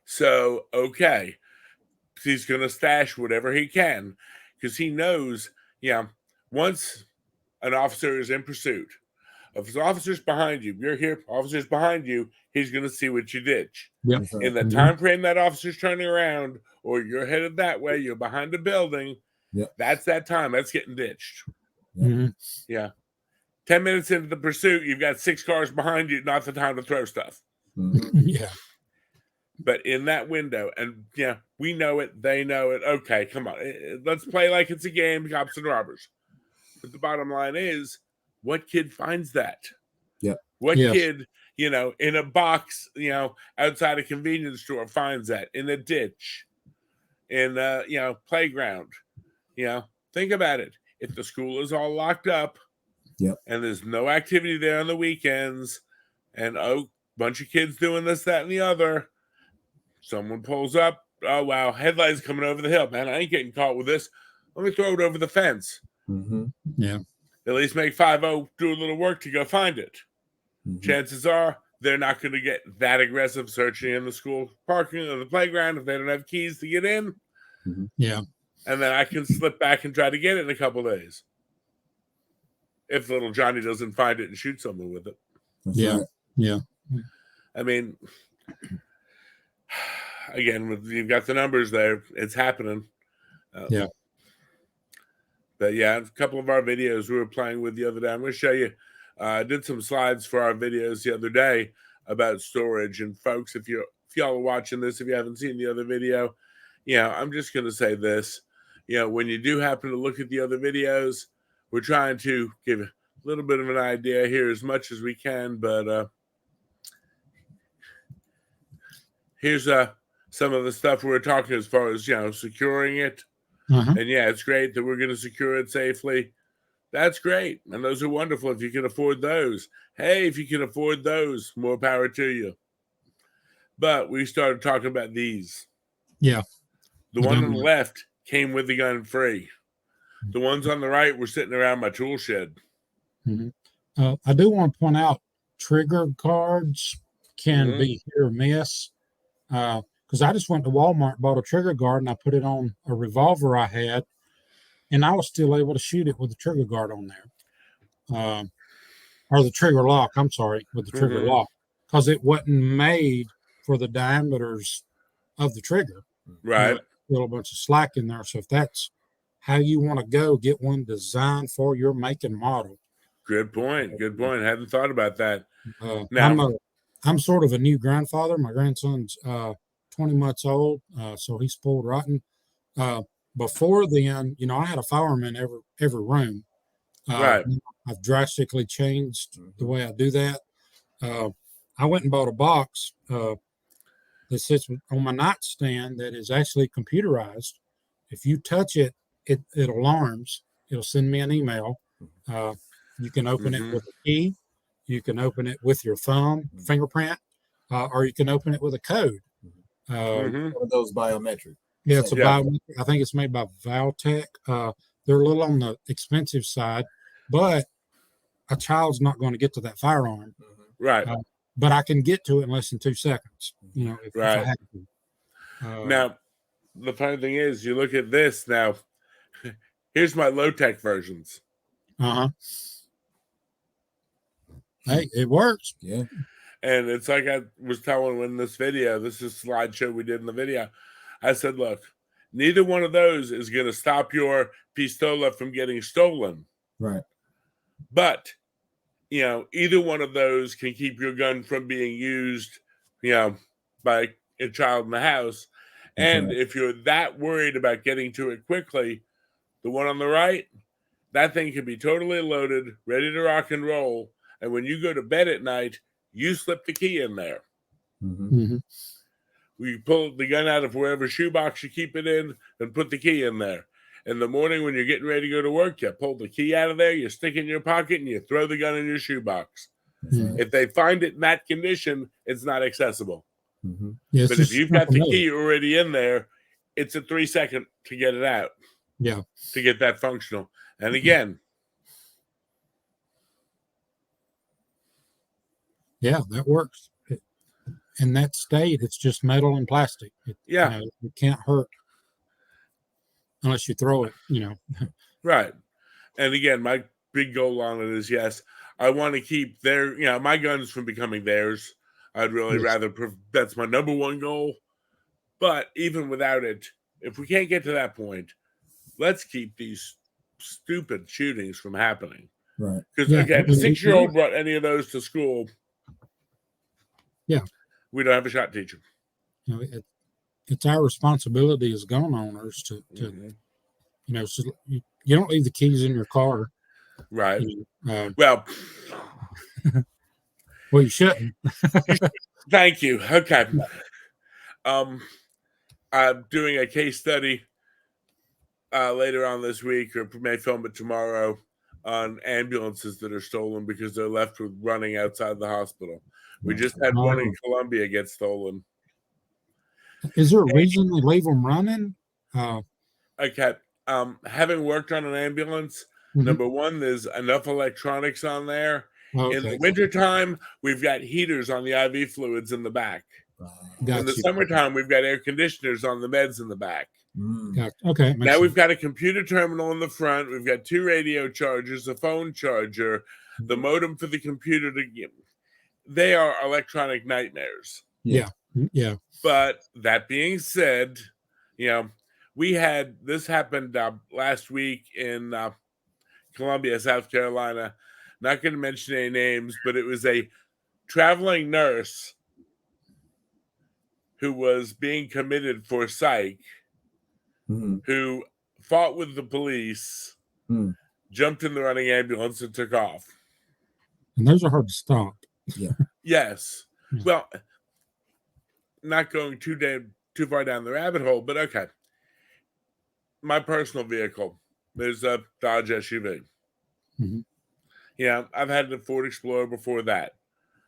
A: So, okay, he's going to stash whatever he can, because he knows, once an officer is in pursuit, if his officer's behind you, you're here, officer's behind you, he's going to see what you ditch.
B: Yep.
C: That's right.
A: In the time frame that officer's turning around, or you're headed that way, you're behind a building, that's that time. That's getting ditched.
B: Mm-hmm.
A: Yeah. 10 minutes into the pursuit, you've got 6 cars behind you, not the time to throw stuff.
C: Mm-hmm.
B: Yeah.
A: But in that window, and we know it, they know it. Okay, come on. Let's play like it's a game, cops and robbers. But the bottom line is, what kid finds that?
C: Yeah.
A: What
B: Yes.
A: kid, in a box, outside a convenience store finds that, in a ditch, in a, playground? Think about it. If the school is all locked up, and there's no activity there on the weekends, and bunch of kids doing this, that, and the other, someone pulls up. Oh, wow, headlights coming over the hill. Man, I ain't getting caught with this. Let me throw it over the fence.
C: Mm-hmm.
B: Yeah.
A: At least make 5-0 do a little work to go find it.
C: Mm-hmm.
A: Chances are they're not going to get that aggressive searching in the school parking or the playground if they don't have keys to get in.
C: Mm-hmm.
B: Yeah.
A: And then I can slip back and try to get it in a couple days. If little Johnny doesn't find it and shoot someone with it.
C: That's
B: Yeah.
C: right.
B: Yeah.
A: I mean, again, you've got the numbers there. It's happening.
B: Yeah.
A: But yeah, a couple of our videos we were playing with the other day. I'm going to show you. I did some slides for our videos the other day about storage. And folks, if y'all are watching this, if you haven't seen the other video, I'm just going to say this. When you do happen to look at the other videos, we're trying to give a little bit of an idea here as much as we can. But here's some of the stuff we were talking as far as, securing it.
B: Uh-huh.
A: And yeah, it's great that we're going to secure it safely. That's great. And those are wonderful if you can afford those. Hey, if you can afford those, more power to you. But we started talking about these.
B: Yeah.
A: The one on the left came with the gun free. The ones on the right were sitting around my tool shed.
B: Mm-hmm. I do want to point out trigger guards can be hit or miss. Because I just went to Walmart, bought a trigger guard, and I put it on a revolver I had, and I was still able to shoot it with the trigger guard on there. Or the trigger lock, I'm sorry, with the trigger lock, because it wasn't made for the diameters of the trigger.
A: Right.
B: Still a bunch of slack in there. So if that's how you want to go, get one designed for your make and model.
A: Good point. Good point. I hadn't thought about that.
B: I'm sort of a new grandfather. My grandson's 20 months old, so he's spoiled rotten. Before then, I had a firearm in every room.
A: Right.
B: I've drastically changed the way I do that. I went and bought a box that sits on my nightstand that is actually computerized. If you touch it, it alarms. It'll send me an email. You can open it with a key. You can open it with your thumb, fingerprint, or you can open it with a code.
C: One of those biometric.
B: Yeah, it's a biometric. I think it's made by Valtech. They're a little on the expensive side, but a child's not going to get to that firearm.
A: Right.
B: But I can get to it in less than 2 seconds, if I have to.
A: Now, the funny thing is, you look at this now. Here's my low-tech versions.
B: Hey, it works.
C: Yeah.
A: And it's like I was telling in this video, this is a slideshow we did in the video. I said, look, neither one of those is going to stop your pistola from getting stolen.
C: Right.
A: But, either one of those can keep your gun from being used, by a child in the house. And if you're that worried about getting to it quickly, the one on the right, that thing can be totally loaded, ready to rock and roll. And when you go to bed at night, you slip the key in there. We pull the gun out of wherever shoebox you keep it in and put the key in there. In the morning when you're getting ready to go to work, you pull the key out of there, you stick it in your pocket, and you throw the gun in your shoebox. If they find it in that condition, it's not accessible.
B: Yeah,
A: but if you've got the key already in there, it's a 3-second to get it out.
B: Yeah.
A: To get that functional. And again.
B: Yeah, that works. In that state, it's just metal and plastic. It can't hurt unless you throw it,
A: Right. And again, my big goal on it is, yes, I want to keep my guns from becoming theirs. I'd really rather, that's my number one goal. But even without it, if we can't get to that point, let's keep these stupid shootings from happening.
C: Right.
A: Because, again, if a 6-year-old brought any of those to school, we don't have a shot teacher.
B: It's our responsibility as gun owners to so you don't leave the keys in your car.
A: Right.
B: Well, you shouldn't.
A: Thank you. Okay. I'm doing a case study later on this week, or may film it tomorrow, on ambulances that are stolen because they're left with running outside the hospital. We just had one in Columbia get stolen.
B: Is there a reason they leave them running?
A: Okay. Having worked on an ambulance, number one, there's enough electronics on there. Okay. In the wintertime, we've got heaters on the IV fluids in the back. In the summertime, we've got air conditioners on the meds in the back.
B: Okay.
A: Now we've got a computer terminal in the front. We've got 2 radio chargers, a phone charger, the modem for the computer. They are electronic nightmares.
B: Yeah.
A: But that being said, we had this happened last week in Columbia, South Carolina. Not going to mention any names, but it was a traveling nurse who was being committed for psych, who fought with the police, jumped in the running ambulance, and took off.
B: And those are hard to stop.
C: Yeah.
A: Yes. Well, not going too far down the rabbit hole, but okay. My personal vehicle is a Dodge SUV.
B: Mm-hmm.
A: Yeah, I've had the Ford Explorer before that.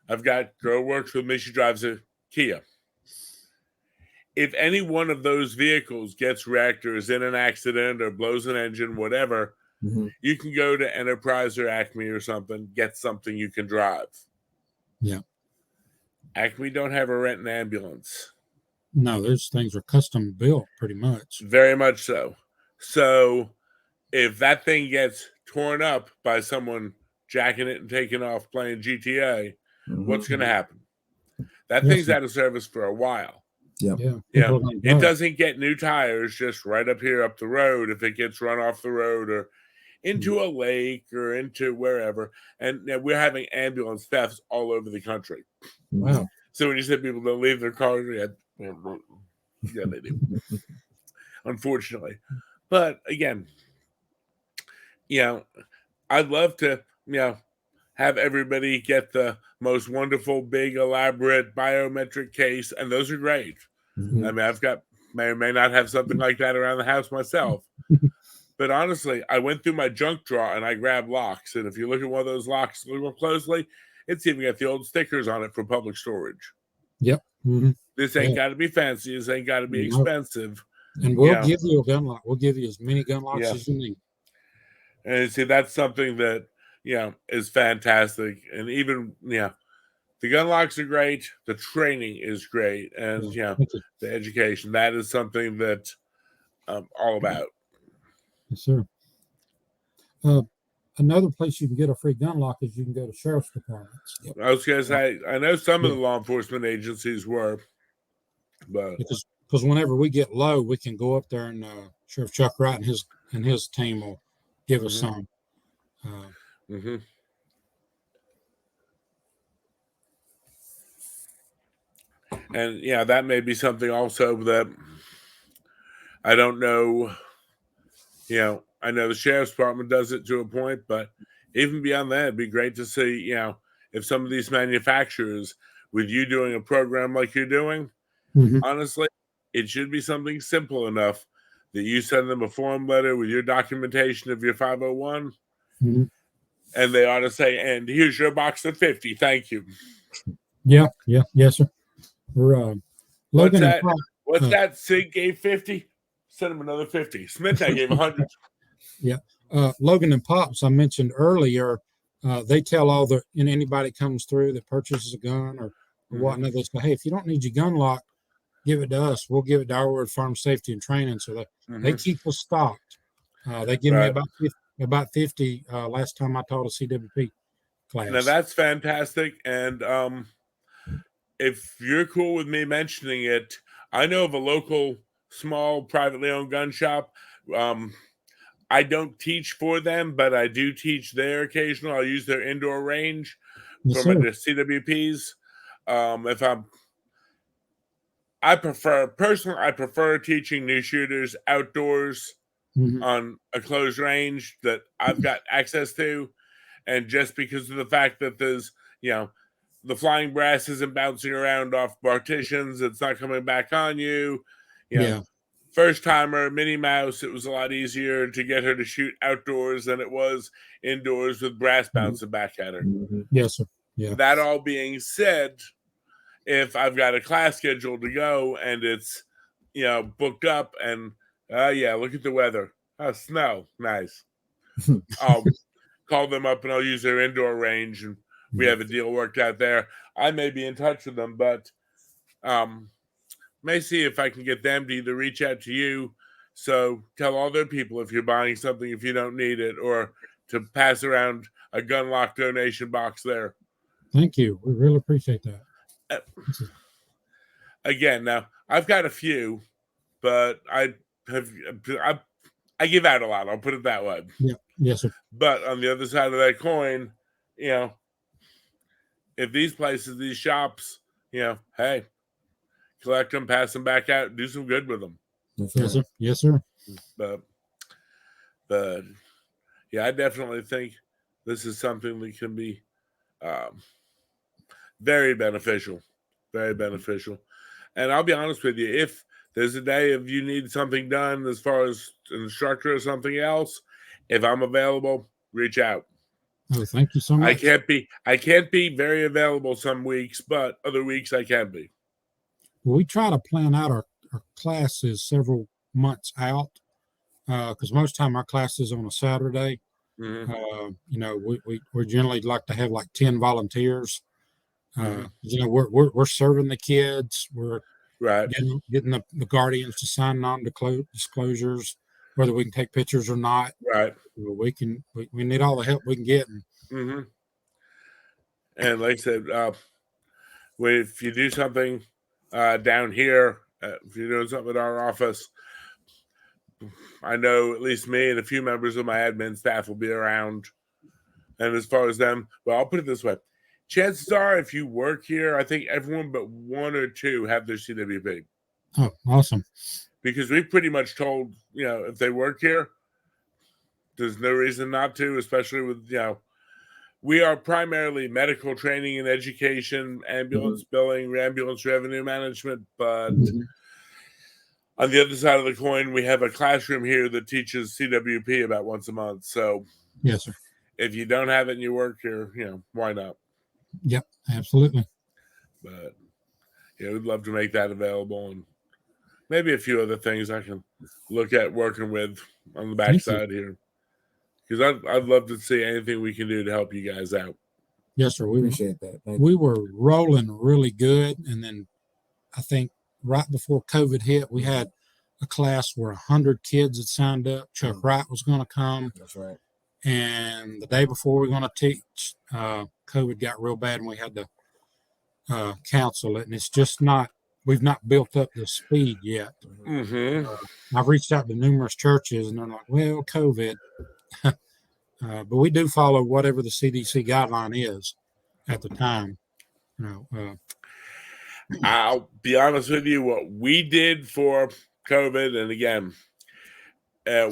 A: I've got girl works with me. She drives a Kia. If any one of those vehicles gets wrecked or is in an accident or blows an engine, whatever, you can go to Enterprise or Acme or something, get something you can drive.
B: Yeah.
A: Acme don't have a rent an ambulance.
B: No, those things are custom built pretty much.
A: Very much so. So if that thing gets torn up by someone jacking it and taking off playing GTA, what's going to happen? That thing's out of service for a while.
C: Yeah.
A: Yeah. It doesn't get new tires just right up here up the road if it gets run off the road or into a lake or into wherever. And we're having ambulance thefts all over the country.
B: Wow.
A: So when you said people don't leave their cars, yeah, they do. Unfortunately. But again, I'd love to, have everybody get the most wonderful, big, elaborate biometric case, and those are great. I mean, may or may not have something like that around the house myself. But honestly, I went through my junk drawer and I grabbed locks. And if you look at one of those locks a little closely, it's even got the old stickers on it for public storage.
B: Yep. Mm-hmm.
A: This ain't got to be fancy. This ain't got to be expensive.
B: And we'll give you a gun lock. We'll give you as many gun locks as you need.
A: And see, that's something that, is fantastic. And even, the gun locks are great. The training is great. And, the education, that is something that I'm all about.
B: Yes, sir. Another place you can get a free gun lock is you can go to sheriff's departments.
A: I was going to say, I know some of the law enforcement agencies were, but
B: because whenever we get low, we can go up there and Sheriff Chuck Wright and his team will give us some.
A: And that may be something also that I don't know. I know the sheriff's department does it to a point, but even beyond that, it'd be great to see, if some of these manufacturers, with you doing a program like you're doing, honestly, it should be something simple enough that you send them a form letter with your documentation of your 501, and they ought to say, and here's your box of 50. Thank you.
B: Yeah. Yes, sir. We're Logan.
A: What's that? Sig gave 50. Send him another 50. Smith, I gave 100.
B: Yeah. Logan and Pops, I mentioned earlier, they tell anybody that comes through that purchases a gun or whatnot, they say, hey, if you don't need your gun lock, give it to us. We'll give it to Arrowood Farm Safety and Training. So they keep us stocked. They give me about 50 last time I taught a CWP class.
A: Now that's fantastic. And if you're cool with me mentioning it, I know of a local small privately owned gun shop. I don't teach for them, but I do teach there occasionally. I'll use their indoor range for my CWPs. I prefer teaching new shooters outdoors on a closed range that I've got access to. And just because of the fact that there's, the flying brass isn't bouncing around off partitions, it's not coming back on you. First timer, Minnie Mouse, it was a lot easier to get her to shoot outdoors than it was indoors with brass bouncing back at her.
B: Yes, sir. Yeah.
A: That all being said, if I've got a class scheduled to go and it's, booked up and, look at the weather. Oh, snow. Nice. I'll call them up and I'll use their indoor range and we have a deal worked out there. I may be in touch with them, but may see if I can get them to either reach out to you. So tell all their people if you're buying something, if you don't need it, or to pass around a gun lock donation box there.
B: Thank you. We really appreciate that.
A: Again, now I've got a few, but I give out a lot. I'll put it that way.
B: Yeah. Yes, sir.
A: But on the other side of that coin, if these places, these shops, hey, collect them, pass them back out, do some good with them.
B: Yes, sir. Yes, sir.
A: But I definitely think this is something that can be very beneficial. Very beneficial. And I'll be honest with you, if there's a day if you need something done as far as an instructor or something else, if I'm available, reach out.
B: Oh, thank you so much.
A: I can't be very available some weeks, but other weeks I can be.
B: Well, we try to plan out our classes several months out because most time our class is on a Saturday. We generally like to have like 10 volunteers. We're serving the kids. We're
A: right
B: getting the guardians to sign non-disclosures, whether we can take pictures or not.
A: Right.
B: We need all the help we can get.
A: And like I said, if you do something down here, if you're doing something at our office, I know at least me and a few members of my admin staff will be around. And as far as them, well, I'll put it this way. Chances are, if you work here, I think everyone but one or two have their CWP.
B: Oh, awesome.
A: Because we've pretty much told, if they work here, there's no reason not to, especially with, we are primarily medical training and education, ambulance billing, ambulance revenue management. But on the other side of the coin, we have a classroom here that teaches CWP about once a month. So,
B: yes, sir.
A: If you don't have it and you work here, why not?
B: Yep, absolutely.
A: But we'd love to make that available, and maybe a few other things I can look at working with on the backside here. Because I'd love to see anything we can do to help you guys out.
B: Yes, sir. We
C: appreciate that.
B: We were rolling really good, and then I think right before COVID hit, we had a class where 100 kids had signed up. Chuck Wright was going to come.
C: That's right.
B: And the day before we were going to teach, COVID got real bad, and we had to cancel it. And it's just we've not built up the speed yet. I've reached out to numerous churches, and they're like, well, COVID. But we do follow whatever the CDC guideline is at the time.
A: I'll be honest with you, what we did for COVID, and again,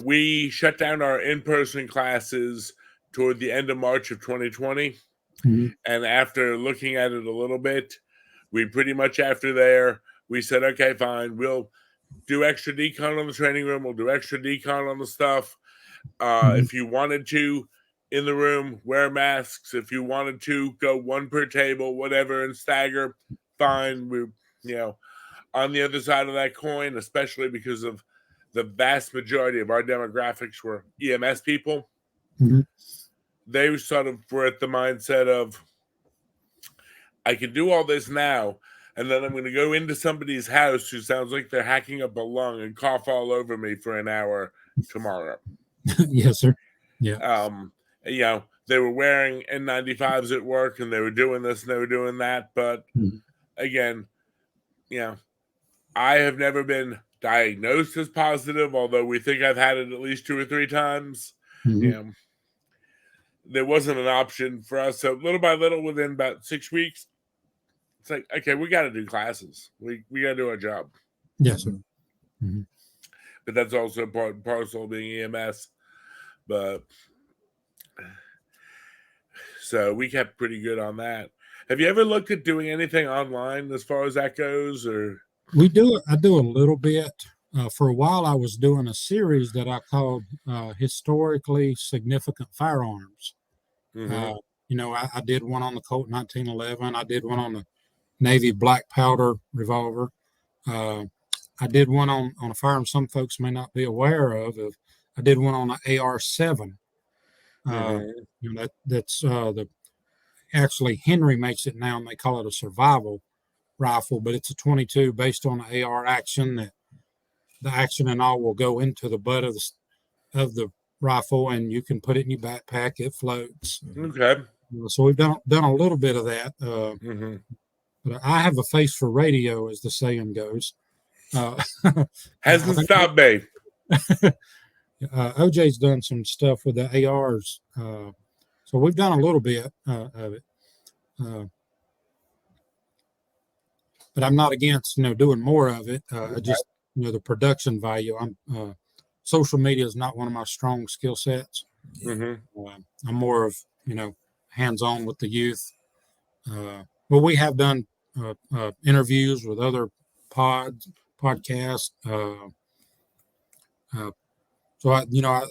A: we shut down our in-person classes toward the end of March of 2020. And after looking at it a little bit, we pretty much after there, we said, okay, fine, we'll do extra decon on the training room. We'll do extra decon on the stuff. If you wanted to, in the room, wear masks. If you wanted to, go one per table, whatever, and stagger, fine. We, on the other side of that coin, especially because of the vast majority of our demographics were EMS people. They sort of were at the mindset of, I can do all this now, and then I'm going to go into somebody's house who sounds like they're hacking up a lung and cough all over me for an hour tomorrow.
B: Yes, sir. Yeah.
A: They were wearing N95s at work, and they were doing this and they were doing that. But again, I have never been diagnosed as positive, although we think I've had it at least 2 or 3 times. There wasn't an option for us. So little by little, within about 6 weeks, it's like, okay, we got to do classes. We got to do our job.
B: Yes, sir.
A: But that's also part and parcel of being EMS. But so we kept pretty good on that. Have you ever looked at doing anything online as far as that goes, or?
B: I do a little bit. For a while, I was doing a series that I called Historically Significant Firearms. I did one on the Colt 1911. I did one on the Navy black powder revolver. I did one on a firearm some folks may not be aware of. I did one on the AR-7. That's actually Henry makes it now, and they call it a survival rifle, but it's a 22 based on the AR action. That the action and all will go into the butt of the rifle, and you can put it in your backpack. It floats.
A: Okay.
B: So we've done a little bit of that. But I have a face for radio, as the saying goes.
A: Hasn't stopped me.
B: OJ's done some stuff with the ARs. So we've done a little bit of it. But I'm not against, doing more of it. Just, the production value. Social media is not one of my strong skill sets. I'm more of, hands-on with the youth. But we have done interviews with other podcast. So I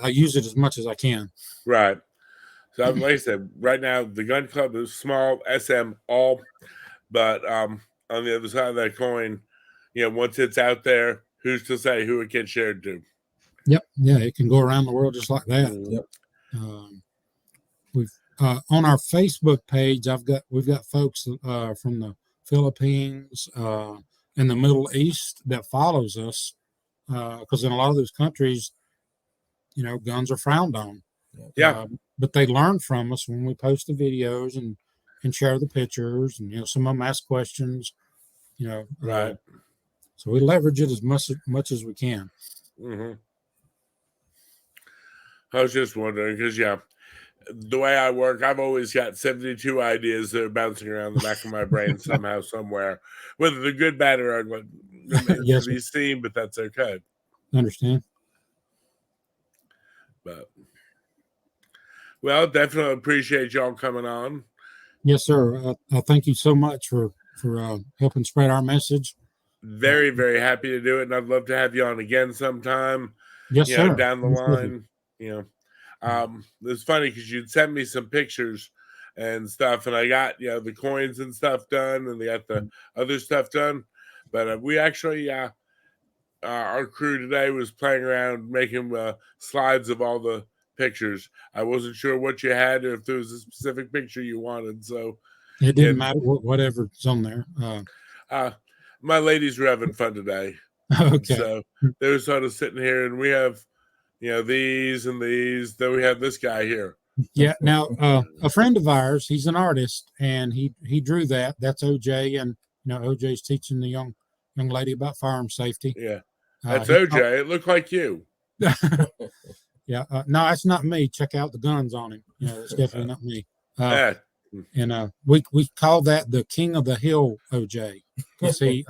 B: use it as much as I can.
A: Right. So like I said, right now the gun club is small, SM all, but on the other side of that coin, once it's out there, who's to say who it gets shared to?
B: Yep. Yeah, it can go around the world just like that.
C: Yep.
B: We've on our Facebook page, we've got folks from the Philippines and the Middle East that follows us because in a lot of those countries, guns are frowned on.
A: Yeah.
B: But they learn from us when we post the videos and share the pictures, and some of them ask questions.
A: Right.
B: So we leverage it as much as we can.
A: Mm-hmm. I was just wondering because the way I work, I've always got 72 ideas that are bouncing around the back of my brain somehow, somewhere, whether they're good, bad, or ugly.
B: Yes,
A: to be seen, but that's okay.
B: Understand.
A: But well, definitely appreciate y'all coming on.
B: Yes, sir. I thank you so much for helping spread our message.
A: Very, very happy to do it, and I'd love to have you on again sometime.
B: Yes, sir.
A: Down the line. It's funny because you'd send me some pictures and stuff, and I got the coins and stuff done, and they got the other stuff done. But we actually, our crew today was playing around making slides of all the pictures. I wasn't sure what you had or if there was a specific picture you wanted, so
B: it didn't matter whatever's on there.
A: My ladies were having fun today.
B: Okay.
A: So they were sort of sitting here, and we have these and these. Then we have this guy here.
B: Yeah. Now, a friend of ours, he's an artist, and he drew that. That's OJ, and OJ's teaching the young lady about firearm safety.
A: Yeah, that's OJ. It looked like you.
B: Yeah. No, that's not me. Check out the guns on him. It's definitely not me. And we call that the King of the Hill OJ because he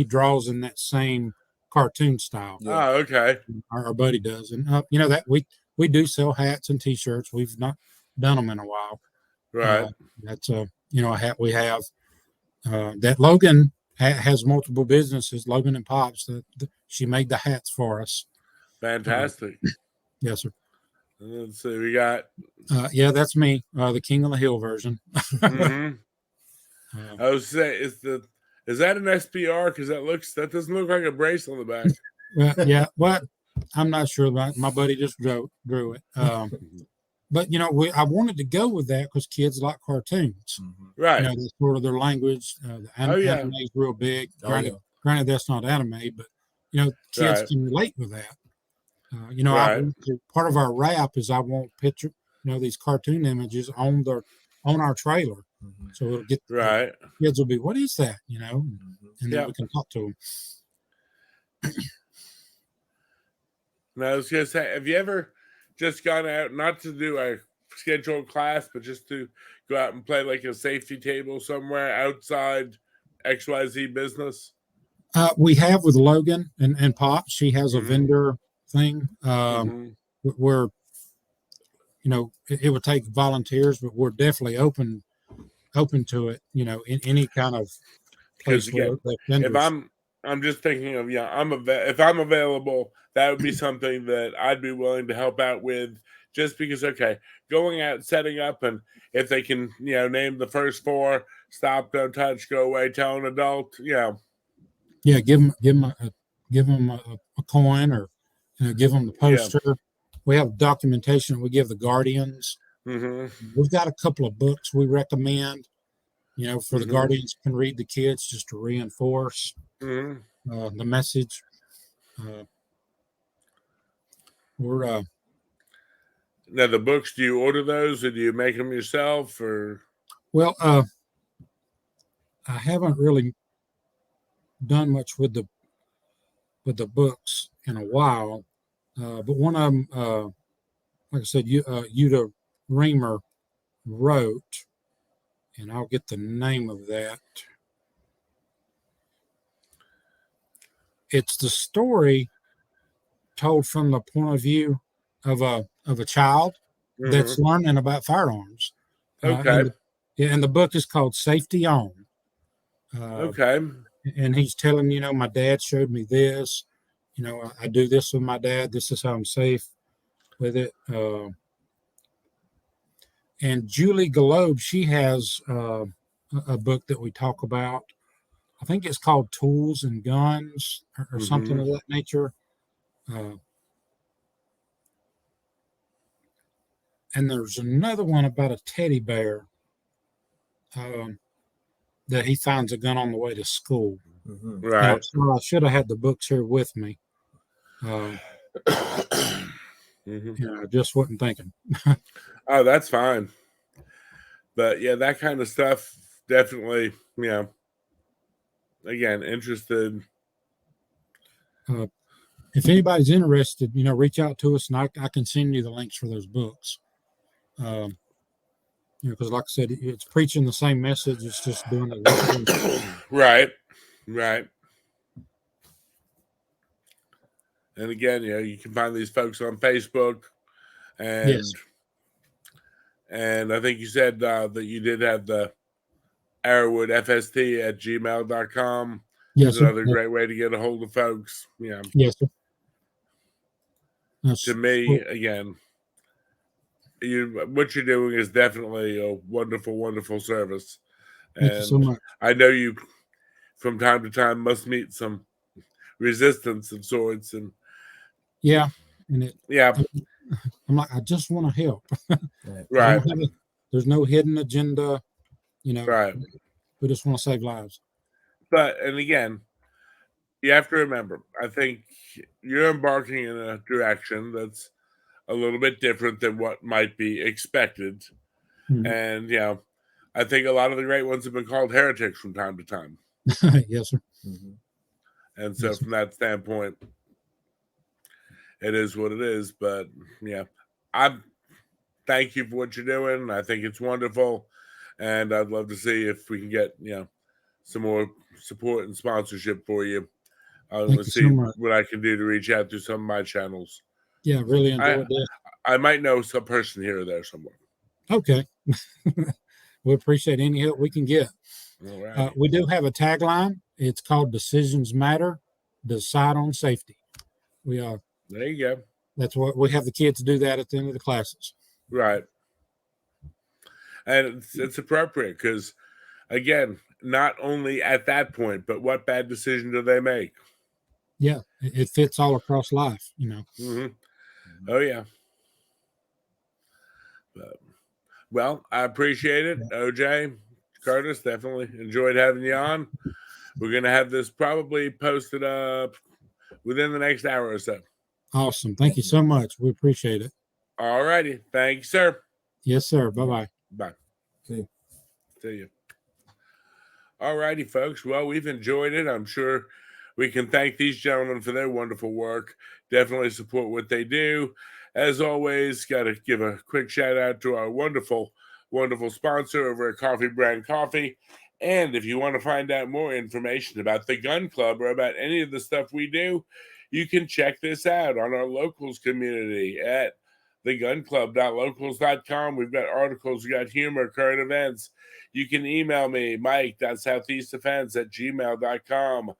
B: draws in that same cartoon style.
A: Yeah. Oh, okay.
B: Our buddy does, and that we do sell hats and T-shirts. We've not done them in a while.
A: Right.
B: That's a hat we have. That Logan has multiple businesses. Logan and Pops. She made the hats for us.
A: Fantastic.
B: Yes, sir.
A: Let's see. We got.
B: That's me. The King of the Hill version.
A: Mm-hmm. I was saying, is that an SPR? Because that doesn't look like a brace on the back.
B: Well, yeah. Well, I'm not sure about it. My buddy just drew it. But I wanted to go with that because kids like cartoons.
A: Right.
B: That's sort of their language. The anime is real big. Granted, that's not anime, but kids can relate with that. Part of our rap is I want picture, these cartoon images on our trailer, so it'll get kids will be, what is that, and then we can talk to them.
A: Now, I was gonna say, have you ever just gone out, not to do a scheduled class, but just to go out and play like a safety table somewhere outside XYZ business?
B: We have with Logan and Pop. She has a vendor thing where it would take volunteers, but we're definitely open to it, in any kind of place.
A: Again, if I'm just thinking of if I'm available, that would be something that I'd be willing to help out with, just because going out, setting up, and if they can name the first 4, stop, don't touch, go away, tell an adult,
B: give them a coin, or give them the poster. We have documentation we give the guardians. We've got a couple of books we recommend for the guardians can read the kids, just to reinforce the message.
A: Now the books, do you order those, or do you make them yourself, or?
B: Well, I haven't really done much with the books in a while, but one of them, like I said, Yuta Reamer wrote, and I'll get the name of that. It's the story told from the point of view of a child that's learning about firearms.
A: Okay.
B: And the book is called Safety On. and he's telling, my dad showed me this. I do this with my dad. This is how I'm safe with it. And Julie Galobe, she has a book that we talk about. I think it's called Tools and Guns or something of that nature. And there's another one about a teddy bear that he finds a gun on the way to school.
A: Right.
B: I should have had the books here with me. I just wasn't thinking.
A: Oh, that's fine. But yeah, that kind of stuff definitely, again, interested.
B: If anybody's interested, reach out to us and I can send you the links for those books. Because like I said, it's preaching the same message. It's just doing it.
A: Right. And again, you can find these folks on Facebook, and
B: yes.
A: And I think you said that you did have the Arrowood FST at gmail.com.
B: Yes,
A: another great way to get a hold of folks.
B: Yes, sir.
A: To me, again, what you're doing is definitely a wonderful, wonderful service.
B: Thank you so much.
A: I know you, from time to time, must meet some resistance of sorts, and
B: I'm like, I just want to help.
A: Right.
B: There's no hidden agenda.
A: Right.
B: We just want to save lives.
A: And again, you have to remember, I think you're embarking in a direction that's a little bit different than what might be expected. And, I think a lot of the great ones have been called heretics from time to time.
B: Yes, sir.
A: And so from that standpoint, it is what it is. But, I thank you for what you're doing. I think it's wonderful. And I'd love to see if we can get, some more support and sponsorship for you. I'm going to see what I can do to reach out to some of my channels.
B: Yeah, really enjoyed that.
A: I might know some person here or there somewhere.
B: Okay. We appreciate any help we can get.
A: All right.
B: We do have a tagline. It's called Decisions Matter. Decide on Safety. There
A: you go.
B: That's what we have the kids do that at the end of the classes.
A: Right. And it's appropriate because, again, not only at that point, but what bad decision do they make?
B: Yeah, it fits all across life,
A: Oh, yeah. Well, I appreciate it. OJ, Curtis, definitely enjoyed having you on. We're going to have this probably posted up within the next hour or so.
B: Awesome. Thank you so much. We appreciate it.
A: All righty. Thank you, sir.
B: Yes, sir. Bye-bye.
A: Bye. See you. All righty, folks. Well, we've enjoyed it. I'm sure we can thank these gentlemen for their wonderful work. Definitely support what they do. As always, got to give a quick shout out to our wonderful, wonderful sponsor over at Coffee Brand Coffee. And if you want to find out more information about the Gun Club or about any of the stuff we do, you can check this out on our locals community at thegunclub.locals.com. We've got articles, we've got humor, current events. You can email me, mike.southeastdefense@gmail.com.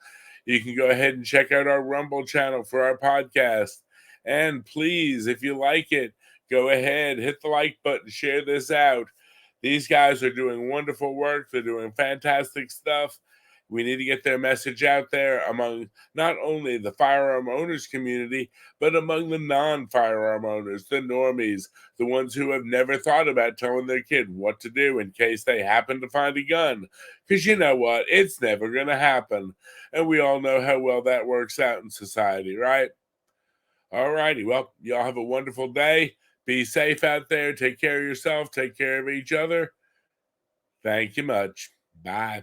A: You can go ahead and check out our Rumble channel for our podcast. And please, if you like it, go ahead, hit the like button, share this out. These guys are doing wonderful work. They're doing fantastic stuff. We need to get their message out there among not only the firearm owners community, but among the non-firearm owners, the normies, the ones who have never thought about telling their kid what to do in case they happen to find a gun. Because you know what? It's never going to happen. And we all know how well that works out in society, right? All righty. Well, y'all have a wonderful day. Be safe out there. Take care of yourself. Take care of each other. Thank you much. Bye.